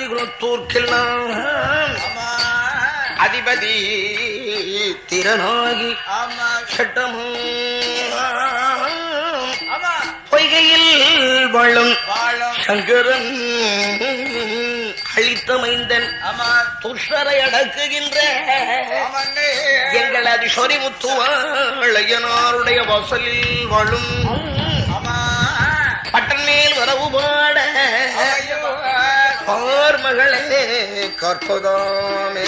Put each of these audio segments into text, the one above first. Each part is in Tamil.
குலத்தூர்க்கெல்லாம் அதிபதி திறனாகி சட்டமும் பொய்கையில் வாழும் சங்கரன் அழித்தமைந்தன் துஷரை அடக்குகின்ற எங்கள் அதிசொரி முத்துவாளையனாருடைய வாசலில் வாழும் பட்டன் மேல் வரவு பாட பார் மகளே கற்பதாமே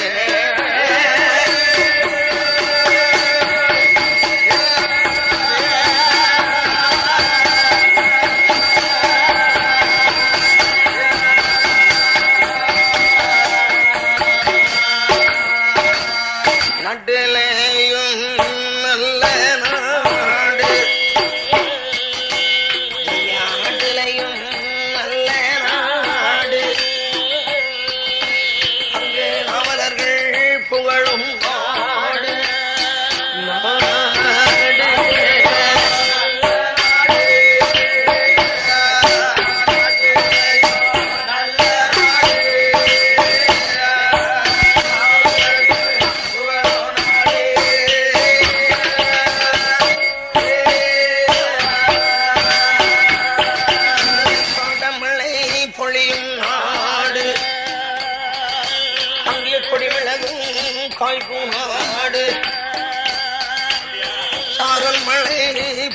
சாரல் மழை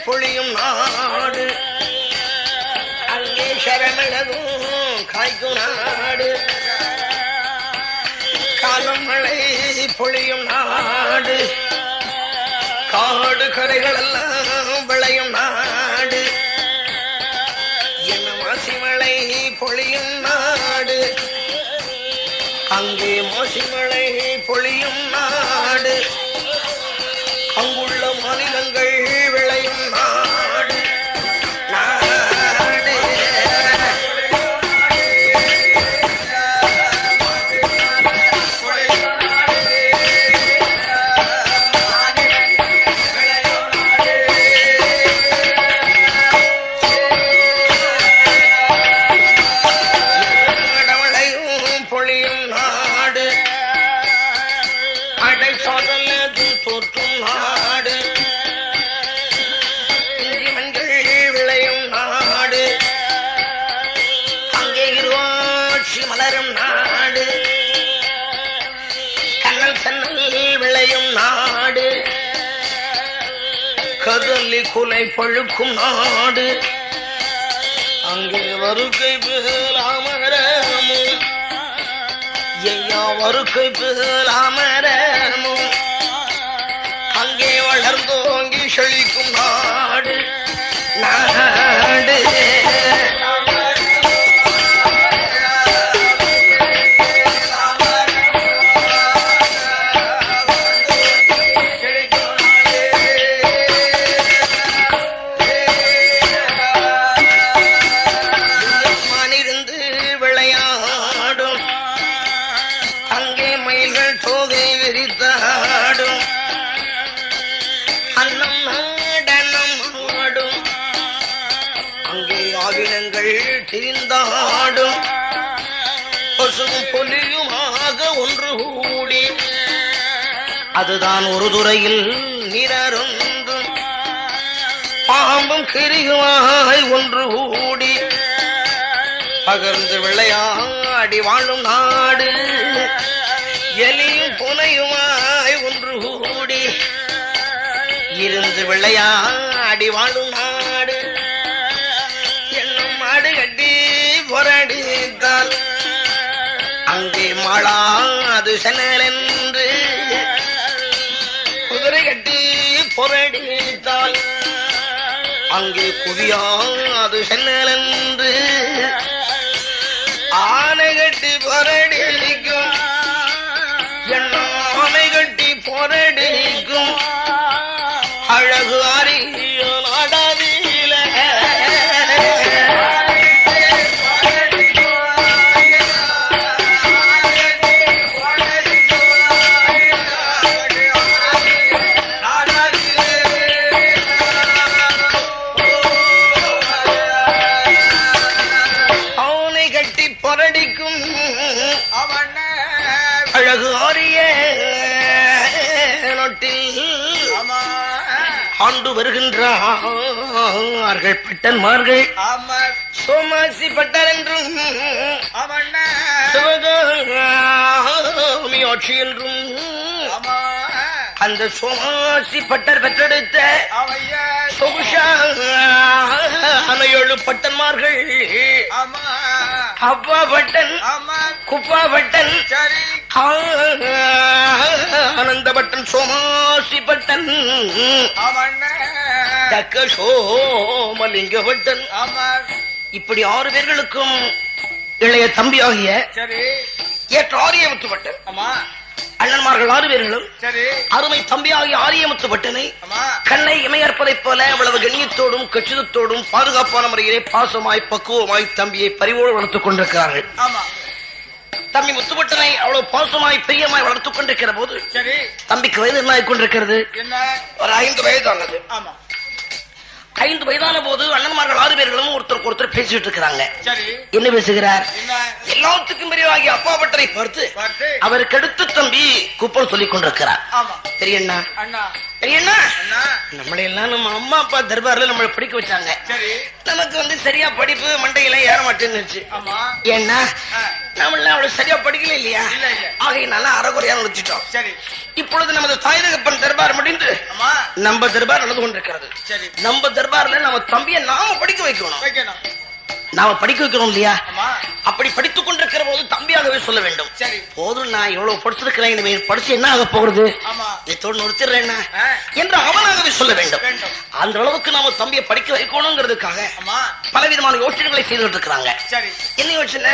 பொழியும் நாடு அங்கே சரமிழகும் காய்க்கும் நாடு காலம் மழை பொழியும் நாடு காடு கரைகள் எல்லாம் விளையும் நாடு என்ன மாசி மழை பொழியும் நாடு அங்கே மாசி மழை பொழியும் நாடு அங்குள்ள மாநிலங்கள் விளையும் நாடு நாடு மழையும் பொழியும் நாடு அடை சொதலது தோற்றும் நாடு மஞ்சள் விளையும் நாடு அங்கே இருவாட்சி மலரும் நாடு கண்ணல் சன்னல் விளையும் நாடு கதலி குலை பழுக்கும் நாடு அங்கே வருகை பேலாமரமும் ஐயா வருகை பேலாமரமும் அங்கே வளர்ந்தோங்கி செழிக்கும் நாடு நாடு மனிருந்து விளையாடும் அங்கே மயில்கள் தோகை விரித்தாடும் அன்னம் நாடனம் ஆடும் அங்கே ஆவினங்கள் திரிந்தாடும் பசுவும் பொலியுமாக ஒன்று கூடி அதுதான் ஒரு துறையில் நிறருந்தும் பாம்பும் கிரியுமாய் ஒன்று கூடி பகர்ந்து விளையாடி வாழும் நாடு எலியும் புனையுமாய் ஒன்று கூடி இருந்து விளையாடி வாழும் நாடு என்னும் மாடு கட்டி பொரடித்தால் அங்கே மாளாது சென்னலென்று குதிரை கட்டி பொரடித்தால் அங்கே குதியாது சென்னலென்று ஆனை கட்டி பொரடிக்கும் என்ன ஆனை கட்டி பொரடிக்கும் அழகு அறிய நாடாதீல அவனை கட்டி பொரடிக்கும் பட்டறிக்கும் அழகு ஆரிய நோட்டில் ஆண்டு வருகின்றார்கள் பட்டன்மார்கள் சோமாசி பட்டர் என்றும் சிவகாமி ஆட்சி என்றும் அந்த சோமாசி பட்டர் பெற்றெடுத்த சொகுஷான 7 பட்டன்மார்கள் அப்பா பட்டன் குப்பா பட்டன் ஆனந்த பட்டன் சோமாசி பட்டன் தக்க சோமலிங்க பட்டன் இப்படி 6 பேர்களுக்கும் இளைய தம்பி ஆகிய ஏற்ற ஆரியமுத்து பட்டன் அண்ணன்மார்கள் 6 பேர்களும் அருமை தம்பியாகிய ஆரியமுத்து பட்டனை கண்ணை இமையற்பதைப் போல அவ்வளவு கண்ணியத்தோடும் கச்சிதத்தோடும் பாதுகாப்பான முறையிலே பாசமாய் பக்குவமாய் தம்பியை பரிவோடு வளர்த்துக் கொண்டிருக்கிறார்கள். தம்பி முத்துப்பட்டனை அவ்வளவு பாசமாய் பிரியமாய் வளர்த்துக் கொண்டிருக்கிற போது தம்பிக்கு வயது என்ன ஆகிக் கொண்டிருக்கிறது? ஒரு 5 வயது ஆனது. 5 வயதான போது அண்ணன்மார்கள் 6 பேர்களும் ஒருத்தருக்கு ஒருத்தர் பேசிட்டு இருக்கிறாங்க. என்ன பேசுகிறார்? எல்லாத்துக்கும் பெரியவாகி அப்பா பட்டரை பார்த்து அவருக்கு அடுத்து தம்பி குப்பம் சொல்லிக் கொண்டிருக்கிறார். பெரியண்ணா பெரியண்ணா, நம்மளை எல்லாம் நம்ம அம்மா அப்பா தர்பார்ல நம்மளை படிக்க வச்சாங்க. நமக்கு சரியா படிப்பு மண்டையில ஏற மாட்டேன்னு. ஏன்னா நம்மள அவ்வளவு சரியா படிக்கல இல்லையா? ஆகையினால அறகுறையா நிறுத்திட்டோம். இப்பொழுது நமது தாய் தகப்பன் தர்பார் முடிந்து நம்ம தர்பார் நடந்து கொண்டிருக்கிறது. நம்ம தர்பார்ல நம்ம தம்பியை நாம படிக்க வைக்கணும். நாம படிக்க வைக்கிறோம் இல்லையா? அப்படி படித்துக் கொண்டிருக்கிற போது தம்பியாகவே சொல்ல வேண்டும். போதும், நான் இவ்வளவு படிச்சிருக்கிறேன், படிச்சு என்ன ஆக போகிறது, இதோடு நிறுத்திடுறேன் என்று அவனாகவே சொல்ல வேண்டும். அந்த அளவுக்கு நாம தம்பியை படிக்க வைக்கணுங்கிறதுக்காக பலவிதமான யோசனைகளை செய்துட்டு இருக்கிறாங்க. என்ன யோசனை?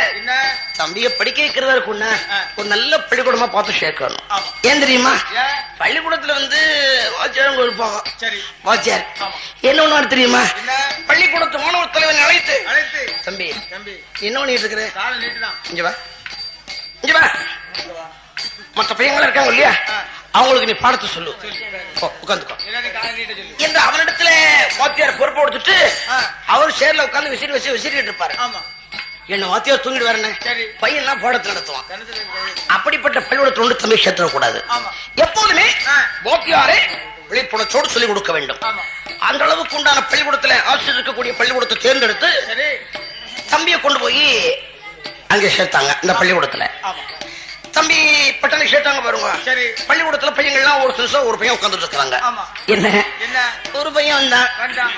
தம்பியை படிக்க வைக்கிறதா இருக்குன்னா ஒரு நல்ல பள்ளிக்கூடமா பார்த்து சேர்க்கணும். ஏன் தெரியுமா? பள்ளிக்கூடத்துல வாத்தியாரங்க இருப்பாங்க. வாத்தியார் என்ன ஒண்ணு தெரியுமா? பள்ளிக்கூடத்து மாணவர் தலைவனை அழைத்து, தம்பி என்ன பண்ணிட்டு இருக்கிற, மற்ற பையங்களா இருக்காங்க இல்லையா, அவங்களுக்கு நீ பாடத்தை சொல்லு, உட்காந்துக்கோ என்று அவனிடத்துல வாத்தியார் பொறுப்பு கொடுத்துட்டு அவர் சேர்ல உட்காந்து விசிறிட்டு இருப்பாரு. என்ன வாத்தியார் தூங்கிட்டு வரேன், பையன் தான் பாடத்தை நடத்துவான். அப்படிப்பட்ட பள்ளிக்கூடத்தோடு தம்பி சேர்த்துடக்கூடாது. எப்போதுமே வாத்தியாரே விழிப்புணர்ச்சோடு சொல்லிக் கொடுக்க வேண்டும். அந்த அளவுக்கு உண்டான பள்ளிக்கூடத்துல ஆசிரியர் இருக்கக்கூடிய பள்ளிக்கூடத்தை தேர்ந்தெடுத்து தம்பியை கொண்டு போய் அங்கே சேர்த்தாங்க. இந்த பள்ளிக்கூடத்துல தம்பி பட்டனை சேர்த்தாங்க பாருங்க. பள்ளிக்கூடத்துல பையங்கள்லாம் ஒரு சிறுசா ஒரு பையன் உட்கார்ந்துட்டு இருக்காங்க. என்ன ஒரு பையன் வந்தான்,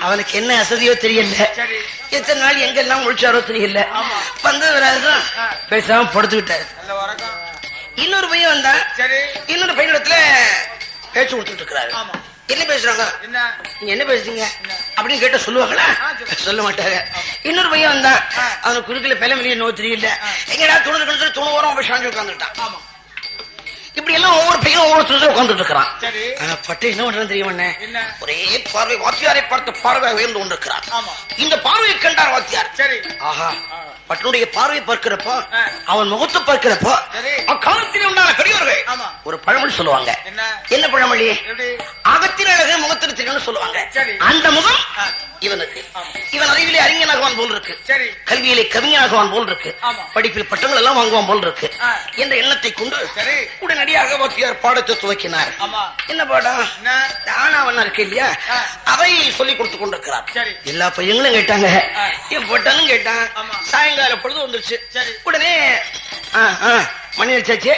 அவனுக்கு என்ன அசதியோ தெரியல, எத்தனை நாள் எங்கெல்லாம் முடிச்சாரோ தெரியல, வந்து பேசாம படுத்துக்கிட்டாரு. இன்னொரு பையன் வந்தான், இன்னொரு பையனிடத்துல பேச்சு கொடுத்துட்டு இருக்கிறாரு. என்ன பேசுறாங்க, நீங்க என்ன பேசுறீங்க அப்படின்னு கேட்ட சொல்லுவாங்களா? சொல்ல மாட்டாங்க. இன்னொரு பையன் வந்தான், அவனுக்கு குறுக்கல பெல வெளியே நோ தெரியல, எங்கடா துணு ஓரம் சாஞ்சு உட்காந்துட்டான். இப்படி எல்லாம் ஒவ்வொரு பையனும் ஒவ்வொரு உட்காந்துட்டு இருக்கிறான். பட்டு என்ன பண்றது தெரியுமா? ஒரே பார்வை வாத்தியாரை பார்த்த பார்வை உயர்ந்து கொண்டிருக்கிறான். இந்த பார்வையை கண்டார் வாத்தியார். ஆஹா, பட்டனுடைய பார்வை பார்க்கிறப்போ, அவன் முகத்தை பார்க்கிறப்போ அக்காலத்தில் உண்டான பெரியவர்கள் ஒரு பழமொழி சொல்லுவாங்க. என்ன பழமொழி? அகத்தின் அழகு முகத்தில் தெரியும் சொல்லுவாங்க. அந்த முகம் இவனுக்கு, இவன் அறிவிலே அறிஞனாகுவான் போல் இருக்கு, கல்வியிலே கவிஞனாகுவான் போல் இருக்கு, படிப்பில் பட்டங்கள் எல்லாம் வாங்குவான் போல் இருக்கு என்ற எண்ணத்தை கொண்டு உடனடியாக வாத்தியார் பாடத்தை துவக்கினார். என்ன பாடம்? ஆனாவண்ணா இருக்கு இல்லையா, அவை சொல்லிக் கொடுத்து கொண்டிருக்கிறார். எல்லா பையங்களும் கேட்டாங்க, என் பொட்டனும் கேட்டான். சாயங்கால பொழுது வந்துருச்சு. உடனே மணி அடிச்சாச்சு,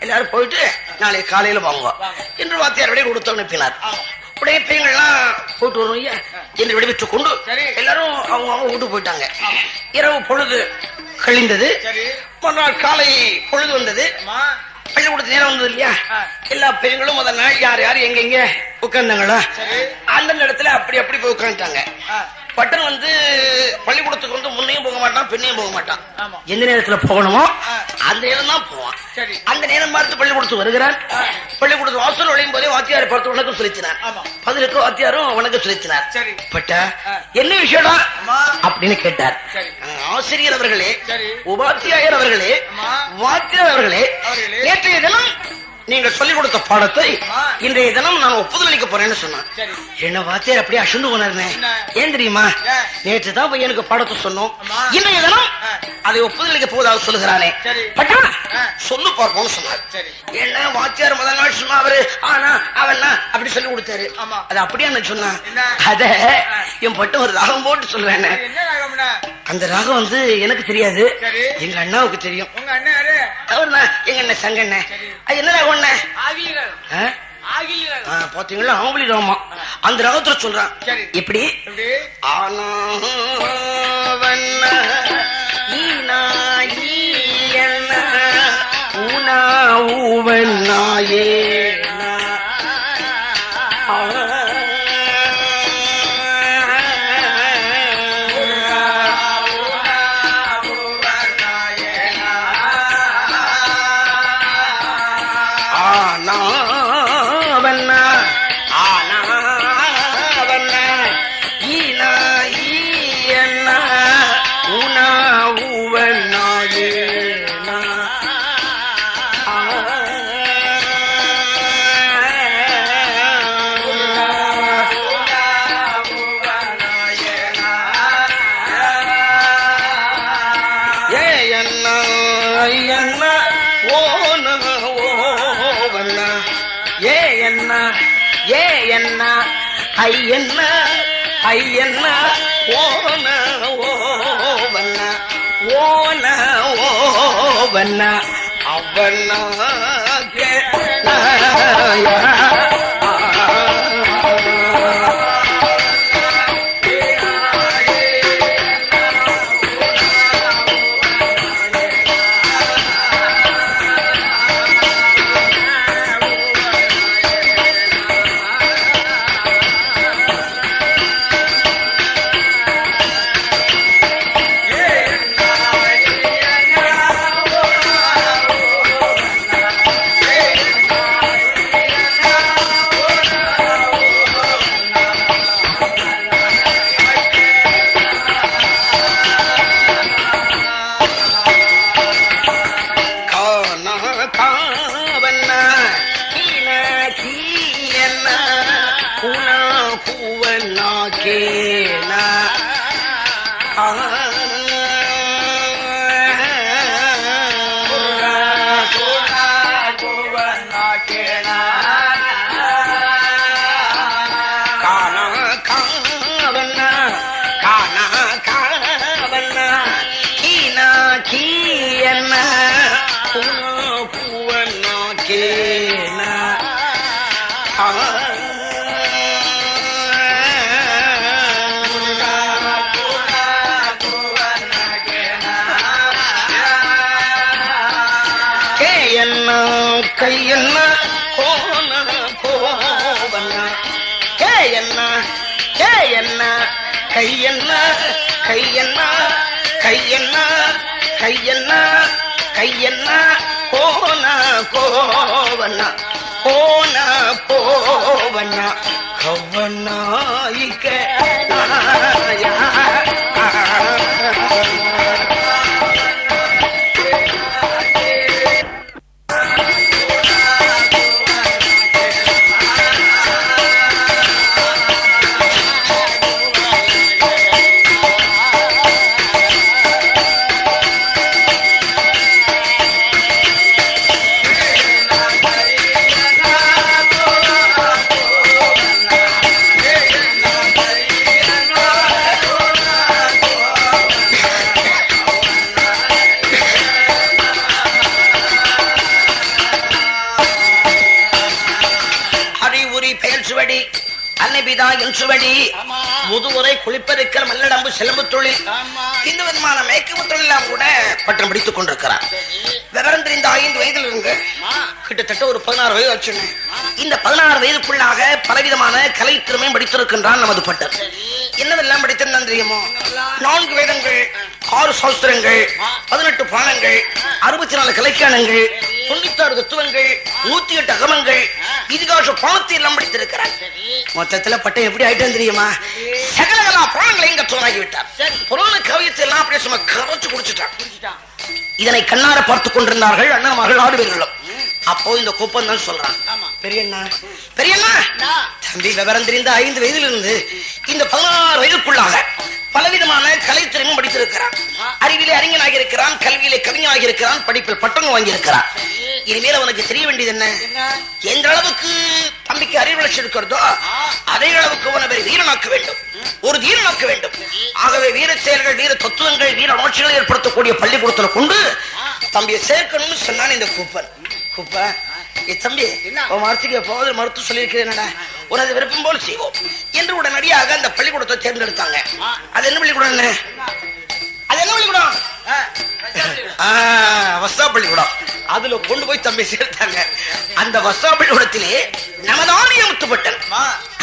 எல்லாரும் போயிட்டு நாளைக்கு காலையில வாங்குவோம் என்று வாத்தியார் விட கொடுத்து அனுப்பினார். உடைய பையங்கள்லாம் போட்டு வரும் என்று விடுவித்துக் கொண்டு எல்லாரும் அவங்க வீட்டுக்கு போயிட்டாங்க. இரவு பொழுது கழிந்தது. மறுநாள் காலை பொழுது வந்தது. பள்ளிக்கூடத்து நேரம் வந்தது இல்லையா, எல்லா பையங்களும் முதல் நாள் யார் யார் எங்க உட்கார்ந்தாங்களோ அந்தந்த இடத்துல அப்படி அப்படி போய் உட்காந்துட்டாங்க. பட்டன் பள்ளிக்கூடத்துக்கு முன்னையும் போக மாட்டான், பின்னையும் போக மாட்டான். எந்த நேரத்துல போகணுமோ அந்த நேரம் தான் போவான். அந்த நேரம் பார்த்து பள்ளிக்கூடத்துக்கு வருகிறார். பள்ளிக்கூடத்து வாசல் நுழையும் போதே வாத்தியாரை பார்த்து வணக்கம் செலுத்தினார். பதிலுக்கு வாத்தியாரும் வணக்கம் செலுத்தினார். பட்ட என்ன விஷயம் அப்படின்னு கேட்டார். ஆசிரியர் அவர்களே, உபாத்தியாயர் அவர்களே, வாத்தியார் அவர்களே, நேற்றைய தினம் நீங்க சொல்லிக் கொடுத்த பாடத்தை இன்றைய தினம் நான் ஒப்புதல் அளிக்க போறேன்னு சொன்னான். என்ன வாத்தியார் அப்படியே அசந்து போனாருனே. ஏன் தெரியுமா? நேற்று தான் பையனுக்கு பாடத்தை சொன்னோம், இன்றைய தினம் அதை ஒப்புதல் அளிக்க போவதாக சொல்லுகிறானே. சொல்லு பார்ப்போம்னு சொன்னார். என்ன வாத்தியார் முதல் நாள் சொன்னா அவரு ஆனா அவன் அப்படி சொல்லி கொடுத்தாரு. அது அப்படியே சொன்னா அத என் பட்டம் ஒரு ராகம் போட்டு சொல்லுவேன். அந்த ராகம் வந்து எனக்கு தெரியாது, எங்க அண்ணாவுக்கு தெரியும். அவர் எங்க அண்ணன் சங்க அண்ணன். என்ன ராகம்? பாத்தீங்களா? ஆம்பளி ராமா. அந்த ராகத்துல சொல்றான். எப்படி? ஐயன்னா ஐயன்னா ஓன ஓவண்ண ஓன ஓவண்ண அவண்ணா கையண்ண கோன கோவண்ண கேயண்ண கேயண்ண கையண்ண கையண்ண கையண்ண கையண்ண கையண்ண கோன கோவண்ண கோன கோவண்ண கவண்ணாயிக்க முதுவரை குளிப்பதற்கிற மல்லடம்பு சிலம்பு தொழில் இந்த விதமான மேய்க்கு தொழிலாம் கூட பட்டம் பிடித்துக் கொண்டிருக்கிறார். விவரம் தெரிந்த 5 வயதில் இருந்து கிட்டத்தட்ட ஒரு 16 வயது ஆச்சு. இந்த 16 வயதுக்குள்ளாக பலவிதமான கலை திறமையும் படித்திருக்கின்றான் நமது பட்டர். என்னவெல்லாம் படித்திருந்தான் தெரியுமோ? 4 வேதங்கள், 6 சாஸ்திரங்கள், 18 பாடங்கள், 64 கலைக்கானங்கள், 96 தத்துவங்கள், 108 அகமங்கள், இதிகாச பாவத்தை எல்லாம் படித்திருக்கிறார். மொத்தத்துல பட்டம் எப்படி ஆயிட்டான் தெரியுமா? சகலகலா புராணங்களையும் கற்றவனாகி விட்டார். புராண கவியத்தை எல்லாம் அப்படியே சும்மா கரைச்சு குடிச்சுட்டான். இதனை கண்ணார பார்த்துக் கொண்டிருந்தார்கள் அண்ணாமகள் 6 பேர்களும். அப்போ இந்த குப்பன் தான் சொல்றான், பெரியண்ணா பெரியண்ணா, தம்பி விவரம் தெரிந்த 5 வயதிலிருந்து இந்த 16 வயதுக்குள்ளாக பலவிதமான கலைத்திறமும் படித்திருக்கிறான். அறிவிலே அறிஞனாகி இருக்கிறான், கல்வியிலே கவிஞனாகி இருக்கிறான், படிப்பில் பட்டம் வாங்கி இருக்கிறான். இனிமேல் அவனுக்கு தெரிய வேண்டியது என்ன? எந்த அளவுக்கு தம்பிக்கு அறிவு வளர்ச்சி இருக்கிறதோ அதே அளவுக்கு அவனை வீரனாக்க வேண்டும், ஒரு தீரனாக்க வேண்டும். ஆகவே வீர செயல்கள், வீர தத்துவங்கள், வீர உணர்ச்சிகளை ஏற்படுத்தக்கூடிய பள்ளிக்கூடத்தில் கொண்டு தம்பியை சேர்க்கணும்னு சொன்னான் இந்த கூப்பன். கூப்பா தம்பி, வார்த்தைக்கு எப்போது மறுத்து சொல்லியிருக்கிறேன், உனது விருப்பம் போல் செய்வோம் என்று உடனடியாக அந்த பள்ளிக்கூடத்தை தேர்ந்தெடுத்தாங்க. அது என்ன பள்ளிக்கூடம்? அது என்ன பள்ளிக்கூடம்? வஸ்தா பள்ளிக்கூடம். அதுல கொண்டு போய் தம்பி சேர்த்தாங்க. அந்த வஸ்தா பள்ளிக்கூடத்திலே நமதானிய முத்துப்பட்டன்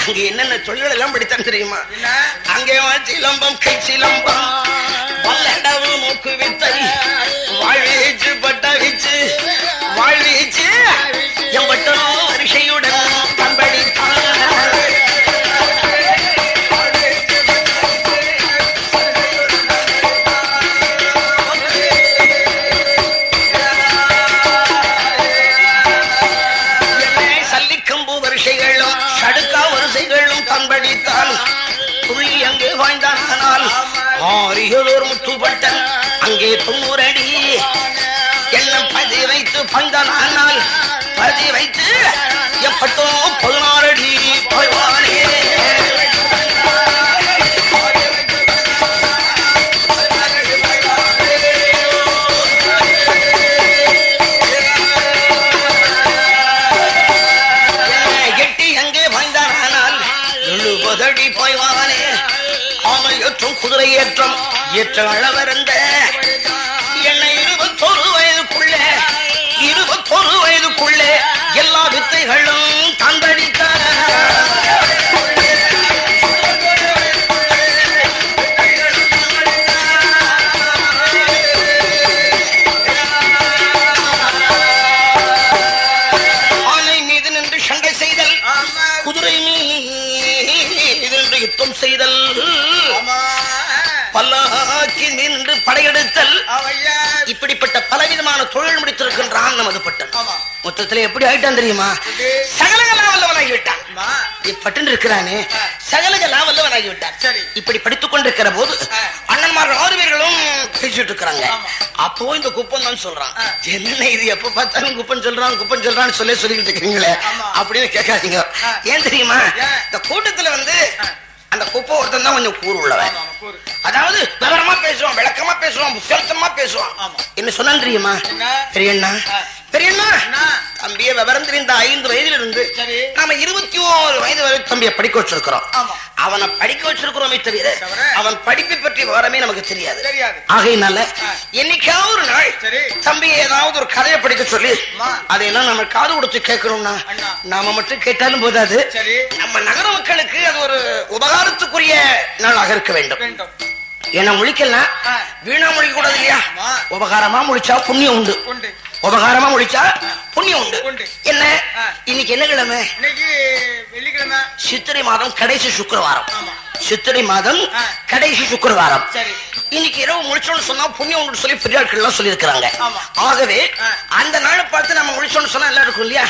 அங்கே என்னென்ன தொழில்கள் எல்லாம் படித்தான் தெரியுமா? அங்கே சிலம்பம், கை சிலம்பம், பல்லடவு, மூக்கு வித்தை, வாழ்வீச்சு, பட்ட வீச்சு, வாழ்வீச்சு, எம்பட்டனோ அரிசையுடன் பண்படித்தான். முத்துப்பட்டன் அங்கே 90 அடி என்ன பதி வைத்து பந்தனால் பதி வைத்து எப்பட்டோ 16 அடி போய்வானே. எட்டி அங்கே பாய்ந்தானால் 70 அடி போய்வானே. ஆமை ஏற்றம், குதிரை ஏற்றம், ஏற்ற அளவருந்த என்னை 21 வயதுக்குள்ளே 21 வயதுக்குள்ளே எல்லா வித்தைகளும் தந்தடித்த ஆனை மீது நின்று சண்டை செய்தல், குதிரை மீது நின்று யுத்தம் செய்தல், பல்லாக்கி நின்று படையெடுத்தல், இப்படிப்பட்ட பலவிதமான தொழில் முடித்திருக்கின்றான் நமது பட்டன். மொத்தத்தில் எப்படி ஆயிட்டான் தெரியுமா? சகலகலா வல்லவனாகி விட்டான். பட்டன் இருக்கிறானே சகலகலா வல்லவனாகி விட்டான். இப்படி படித்துக் கொண்டிருக்கிற போது அண்ணன்மார்கள் 6 பேர்களும் பேசிட்டு இருக்கிறாங்க. அப்போ இந்த குப்பன் தான் சொல்றான், என்ன இது எப்ப பார்த்தாலும் குப்பன் சொல்றான் குப்பன் சொல்றான்னு சொல்லிட்டு இருக்கிறீங்களே அப்படின்னு கேட்காதீங்க. ஏன் தெரியுமா? இந்த கூட்டத்துல அந்த குப்பை ஒருத்தன் தான் கொஞ்சம் கூறு உள்ளவன். அதாவது விவரமா பேசுவான், விளக்கமா பேசுவான், புத்தகமா பேசுவான். என்ன சொன்னான் தெரியுமா? பெரியண்ணா பெரியண்ணா, தம்பியை விவரம் தெரிந்த 5 வயதிலிருந்து நாம 21 வயது வரை தம்பியை படிக்க வச்சிருக்கிறோம். அவனை படிக்க வச்சிருக்கிறோமே தவிர அவன் படிப்பை பற்றி விவரமே நமக்கு தெரியாது. ஆகையினால என்னைக்காவது ஒரு நாள் தம்பி ஏதாவது ஒரு கதையை படிக்க சொல்லி அதையெல்லாம் நம்ம காது கொடுத்து கேட்கணும்னா நாம மட்டும் கேட்டாலும் போதாது, நம்ம நகர மக்களுக்கு அது ஒரு உபகாரத்துக்குரிய நாளாக இருக்க வேண்டும். ஏன்னா முழிக்கலாம் வீணா முழிக்க கூடாது இல்லையா? உபகாரமா முழிச்சா புண்ணியம் உண்டு, உபகாரமா முடிச்சா புண்ணியம் உண்டு. என்ன இன்னைக்கு என்ன கிழமை? வெள்ளிக்கிழமை. சித்திரை மாதம் கடைசி சுக்கிரவாரம். சித்திரை மாதம் கடைசி சுக்கிரவாரம். இன்னைக்கு இரவு முடிச்சோன்னு சொன்னா புண்ணியம் உண்டு சொல்லி பெரியாட்கள் எல்லாம் சொல்லி இருக்கிறாங்க. ஆகவே அந்த நாளை பார்த்து நம்ம முடிச்சோன்னு சொன்னா எல்லாம் இருக்கும் இல்லையா?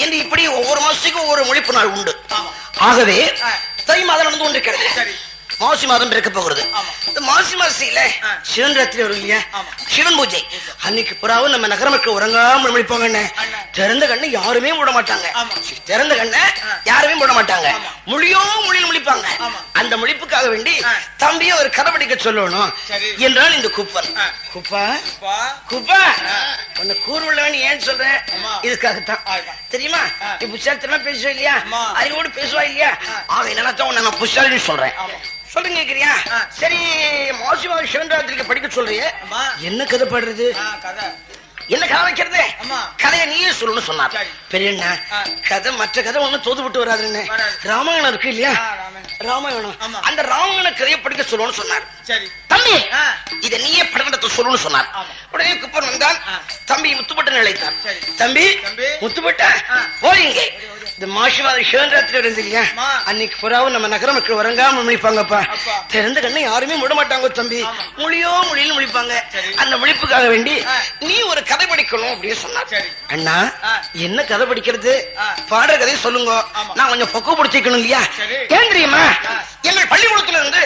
என்று இப்படி ஒவ்வொரு மாசத்துக்கும் ஒவ்வொரு முழிப்பு நாள் உண்டு. ஆகவே தை மாதம் நடந்து கொண்டிருக்கிறது. மாசி மாதம் பிறக்க போகிறது. இந்த மாசி மாசியில சிவன் ராத்திரி வரும் இல்லையா? சிவன் பூஜை அன்னைக்கு புறாவும் நம்ம நகர மக்கள் உறங்காம முடிப்பாங்க. திறந்த கண்ணு யாருமே மூட மாட்டாங்க. திறந்த கண்ண யாருமே மூட மாட்டாங்க. மொழியில் முழிப்பாங்க. அந்த முழிப்புக்காக வேண்டி தம்பியை ஒரு கதை படிக்க சொல்லணும் என்றால் இந்த குப்பன். குப்பா குப்பா உன்னை கூறுள்ளவன் ஏன் சொல்றேன்? இதுக்காகத்தான் தெரியுமா? நீ புஷாலித்தனமா பேசுவா இல்லையா? அறிவோடு பேசுவா இல்லையா? ஆக என்னத்தான் உன்னை நான் புஷாலின்னு சொல்றேன். சொல்லுங்க கேக்குறியா? சரி, மாசி மாதம் சிவன் ராத்திரிக்கு படிக்க சொல்றிய, என்ன கதை பாடுறது? என்ன கதை வைக்கிறது? கதையை நீயே சொல்லணும்னு சொன்னார். பெரியண்ணா கதை மற்ற கதை ஒண்ணும் தோது விட்டு வராதுன்னு ராமாயணம் இருக்கு இல்லையா? ராமாயணம், அந்த ராமாயண கதையை படிக்க சொல்லணும்னு சொன்னார். தம்பி இதை நீயே படத்தை சொல்லணும்னு சொன்னார். உடனே குப்பன் வந்தான். தம்பி முத்துப்பட்டன் அழைத்தார். தம்பி முத்துப்பட்ட போறீங்க இந்த மாசிவாத சிவராத்திரி வருது இல்லையா, அன்னைக்கு புறாவும் நம்ம நகர மக்கள் உறங்காம முழிப்பாங்கப்பா. திறந்த கண்ணை யாருமே விட மாட்டாங்க தம்பி, மொழியோ மொழியில் முழிப்பாங்க. அந்த முழிப்புக்காக வேண்டி நீ ஒரு கதை படிக்கணும் அப்படின்னு சொன்னார். அண்ணா என்ன கதை படிக்கிறது, பாடுற கதையை சொல்லுங்க, நான் கொஞ்சம் பக்குவ பிடிச்சிக்கணும் இல்லையா. ஏன் தெரியுமா, எங்கள் பள்ளிக்கூடத்துல இருந்து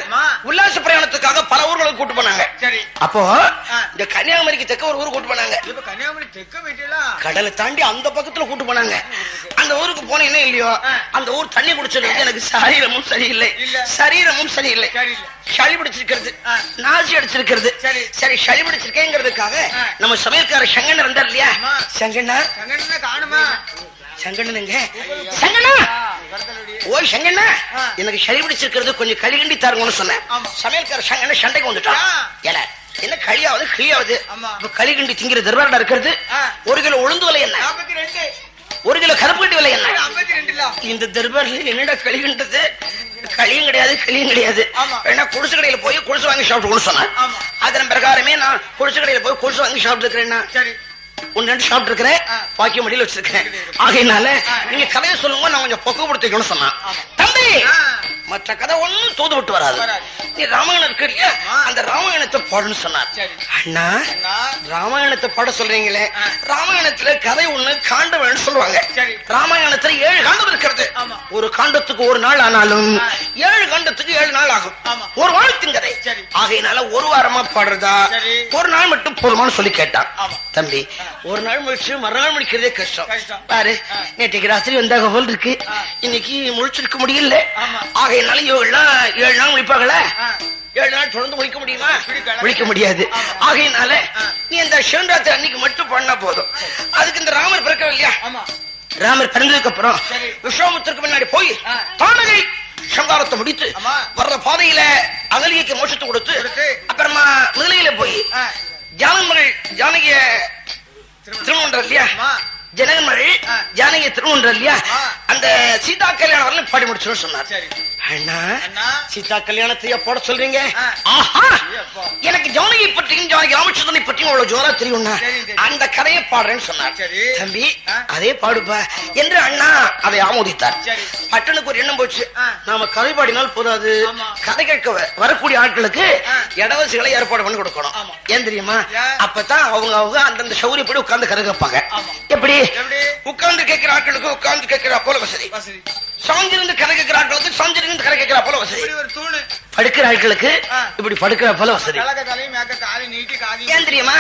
உல்லாச பிரயாணத்துக்காக பல ஊர்களுக்கு கூட்டு போனாங்க. அப்போ இந்த கன்னியாகுமரிக்கு தெக்க ஒரு ஊருக்கு கூட்டு போனாங்க. கடலை தாண்டி அந்த பக்கத்துல கூட்டு போனாங்க. அந்த ஊருக்கு போனேன்னு இல்லையோ, அந்த ஊர் தண்ணி குடிச்சது எனக்கு சரீரமும் சரியில்லை, சரீரமும் சரியில்லை. சளி பிடிச்சிருக்கிறது, நாசி அடிச்சிருக்கிறது. சரி, சளி பிடிச்சிருக்கேங்கிறதுக்காக நம்ம சமையல்கார சங்கண்ணன் இருந்தார் இல்லையா, சங்கண்ணா காணுமா, சங்கண்ணனுங்க, சங்கண்ணா ஓய் சங்கண்ணா எனக்கு சளி பிடிச்சிருக்கிறது, கொஞ்சம் களி கிண்டி தாருங்கன்னு சொன்னேன். சமையல்கார சங்கண்ணன் சண்டைக்கு வந்துட்டான். ஏல என்ன களியாவது கிளியாவது, களி கிண்டி திங்கிற தர்பாரடா இருக்கிறது. 1 கிலோ உளுந்து விலை என்ன, 1 கிலோ கருப்புக்கட்டி விலை என்ன, இந்த தர்பார்ல என்னடா களி கிண்டது, களியும் கிடையாது கிளியும் கிடையாது. வேணா குடிசு கடையில போய் குடிசு வாங்கி சாப்பிட்டு சொன்னார். அதன் பிரகாரமே நான் குடிசு கடையில போய் குடிசு வாங்கி சாப்பிட்டு இருக்கிறேன். 1-2 சாப்பிட்டு இருக்கிறேன், பாக்கிய மடியில் வச்சிருக்கிறேன். ஆகையினால நீங்க கதையை சொல்லுங்க, நான் கொஞ்சம் பக்குவப்படுத்திக்கணும்னு சொன்னான். தம்பி மற்ற கதை ஒண்ணும் தோது விட்டு வராது, நீ ராமாயணம் இருக்கு இல்லையா, அந்த ராமாயணத்தை பாடுன்னு சொன்னார். அண்ணா ராமாயணத்தை பாட சொல்றீங்களே, ராமாயணத்துல கதை ஒண்ணு காண்டம்னு சொல்லுவாங்க. ராமாயணத்துல 7 காண்டம் இருக்கிறது. ஒரு காண்டத்துக்கு 1 நாள் ஆனாலும் 7 காண்டத்துக்கு 7 நாள் ஆகும். ஒரு வாரத்தின் கதை. ஆகையினால 1 வாரமா பாடுறதா 1 நாள் மட்டும் போதுமானு சொல்லி கேட்டான். தம்பி 1 நாள் முடிச்சு மறுநாள் முடிக்கிறதே கஷ்டம். பாரு நேற்றைக்கு ராத்திரி வந்தாக போல் இருக்கு, இன்னைக்கு முடிச்சிருக்க முடியல. ஆகையினால இவங்கெல்லாம் 7 நாள் முடிப்பாங்களே, 7 நாள் தொடர்ந்து முடிக்க முடியுமா, முடிக்க முடியாது. ஆகையினால நீ இந்த சிவராத்திரி அன்னைக்கு மட்டும் பண்ணா போதும். அதுக்கு இந்த ராமர் பிறக்க இல்லையா, ராமர் பிறந்ததுக்கு அப்புறம் விஸ்வாமித்திரருக்கு முன்னாடி போய் தானகை சங்காரத்தை முடித்து வர்ற பாதையில அகலியக்கு மோட்சத்தை கொடுத்து, அப்புறமா முதலையில போய் ஜானகிய திருமணம் இல்லையா, ஜனகன்மழை ஜானகிய திருமணம் இல்லையா, அந்த சீதா கல்யாணம் வரல பாடி முடிச்சு சொன்னார். அண்ணா சீதா கல்யாணத்தையா போட சொல்றீங்க, எனக்கு ஜானகி பற்றியும் ஜானகி ராமச்சந்திரனை பற்றியும் அவ்வளவு ஜோரா தெரியும், அந்த கதையை பாடுறேன்னு சொன்னார். தம்பி அதே பாடுப்பா என்று அண்ணா அதை ஆமோதித்தார். பட்டனுக்கு ஒரு எண்ணம் போச்சு, நாம கதை பாடினால் போதாது, கதை கேட்க வரக்கூடிய ஆட்களுக்கு இடவசதிகளை ஏற்பாடு பண்ணி கொடுக்கணும். ஏன் தெரியுமா, அப்பதான் அவங்க அந்தந்த சௌரியப்படி உட்கார்ந்து கதை கேட்பாங்க. எப்படி உட்கார்ந்து கேட்கிற ஆட்களுக்கு உட்கார்ந்து கேட்கிற போல வசதி, சாஞ்சிருந்து கதை கேட்கிற ஆட்களுக்கு சாஞ்சிருந்து கதை கேட்கிற போல வசதி, படுக்கிற ஆட்களுக்கு இப்படி படுக்கிற போல வசதி. ஏன் தெரியுமா,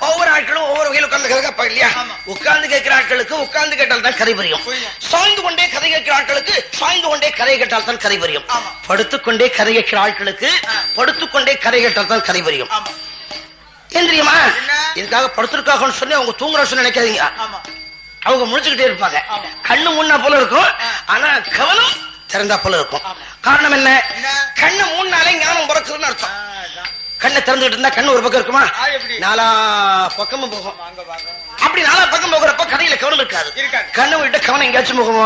ஒவ்வொரு ஆட்களும் ஒவ்வொரு வகையில் உட்கார்ந்து கதை கேட்பாங்க இல்லையா. உட்கார்ந்து கேட்கிற ஆட்களுக்கு உட்கார்ந்து கேட்டால் தான் கதை புரியும், சாய்ந்து கொண்டே கதை கேட்கிற ஆட்களுக்கு சாய்ந்து கொண்டே கதை கேட்டால் தான் கதை புரியும், படுத்துக்கொண்டே கதை கேட்கிற ஆட்களுக்கு படுத்துக்கொண்டே கதை கேட்டால் தான் கதை புரியும். ஏன் தெரியுமா, இதுக்காக படுத்திருக்காக சொல்லி அவங்க தூங்குற நினைக்காதீங்க, அவங்க முடிச்சுக்கிட்டே இருப்பாங்க. கண்ணு முன்னா போல இருக்கும், ஆனா கவனம் திறந்தா போல இருக்கும். காரணம் என்ன, கண்ணு 3 நாளே ஞானம் பிறக்குதுன்னு அர்த்தம். கண்ணை திறந்துகிட்டு இருந்தா கண்ணு ஒரு பக்கம் இருக்குமா, 4 பக்கமும் போகும். அப்படி 4 பக்கம் போகிறப்ப கதையில கவனம் இருக்காது. கண்ணை விட்டு கவனம் எங்கேயாச்சும் போகுமோ,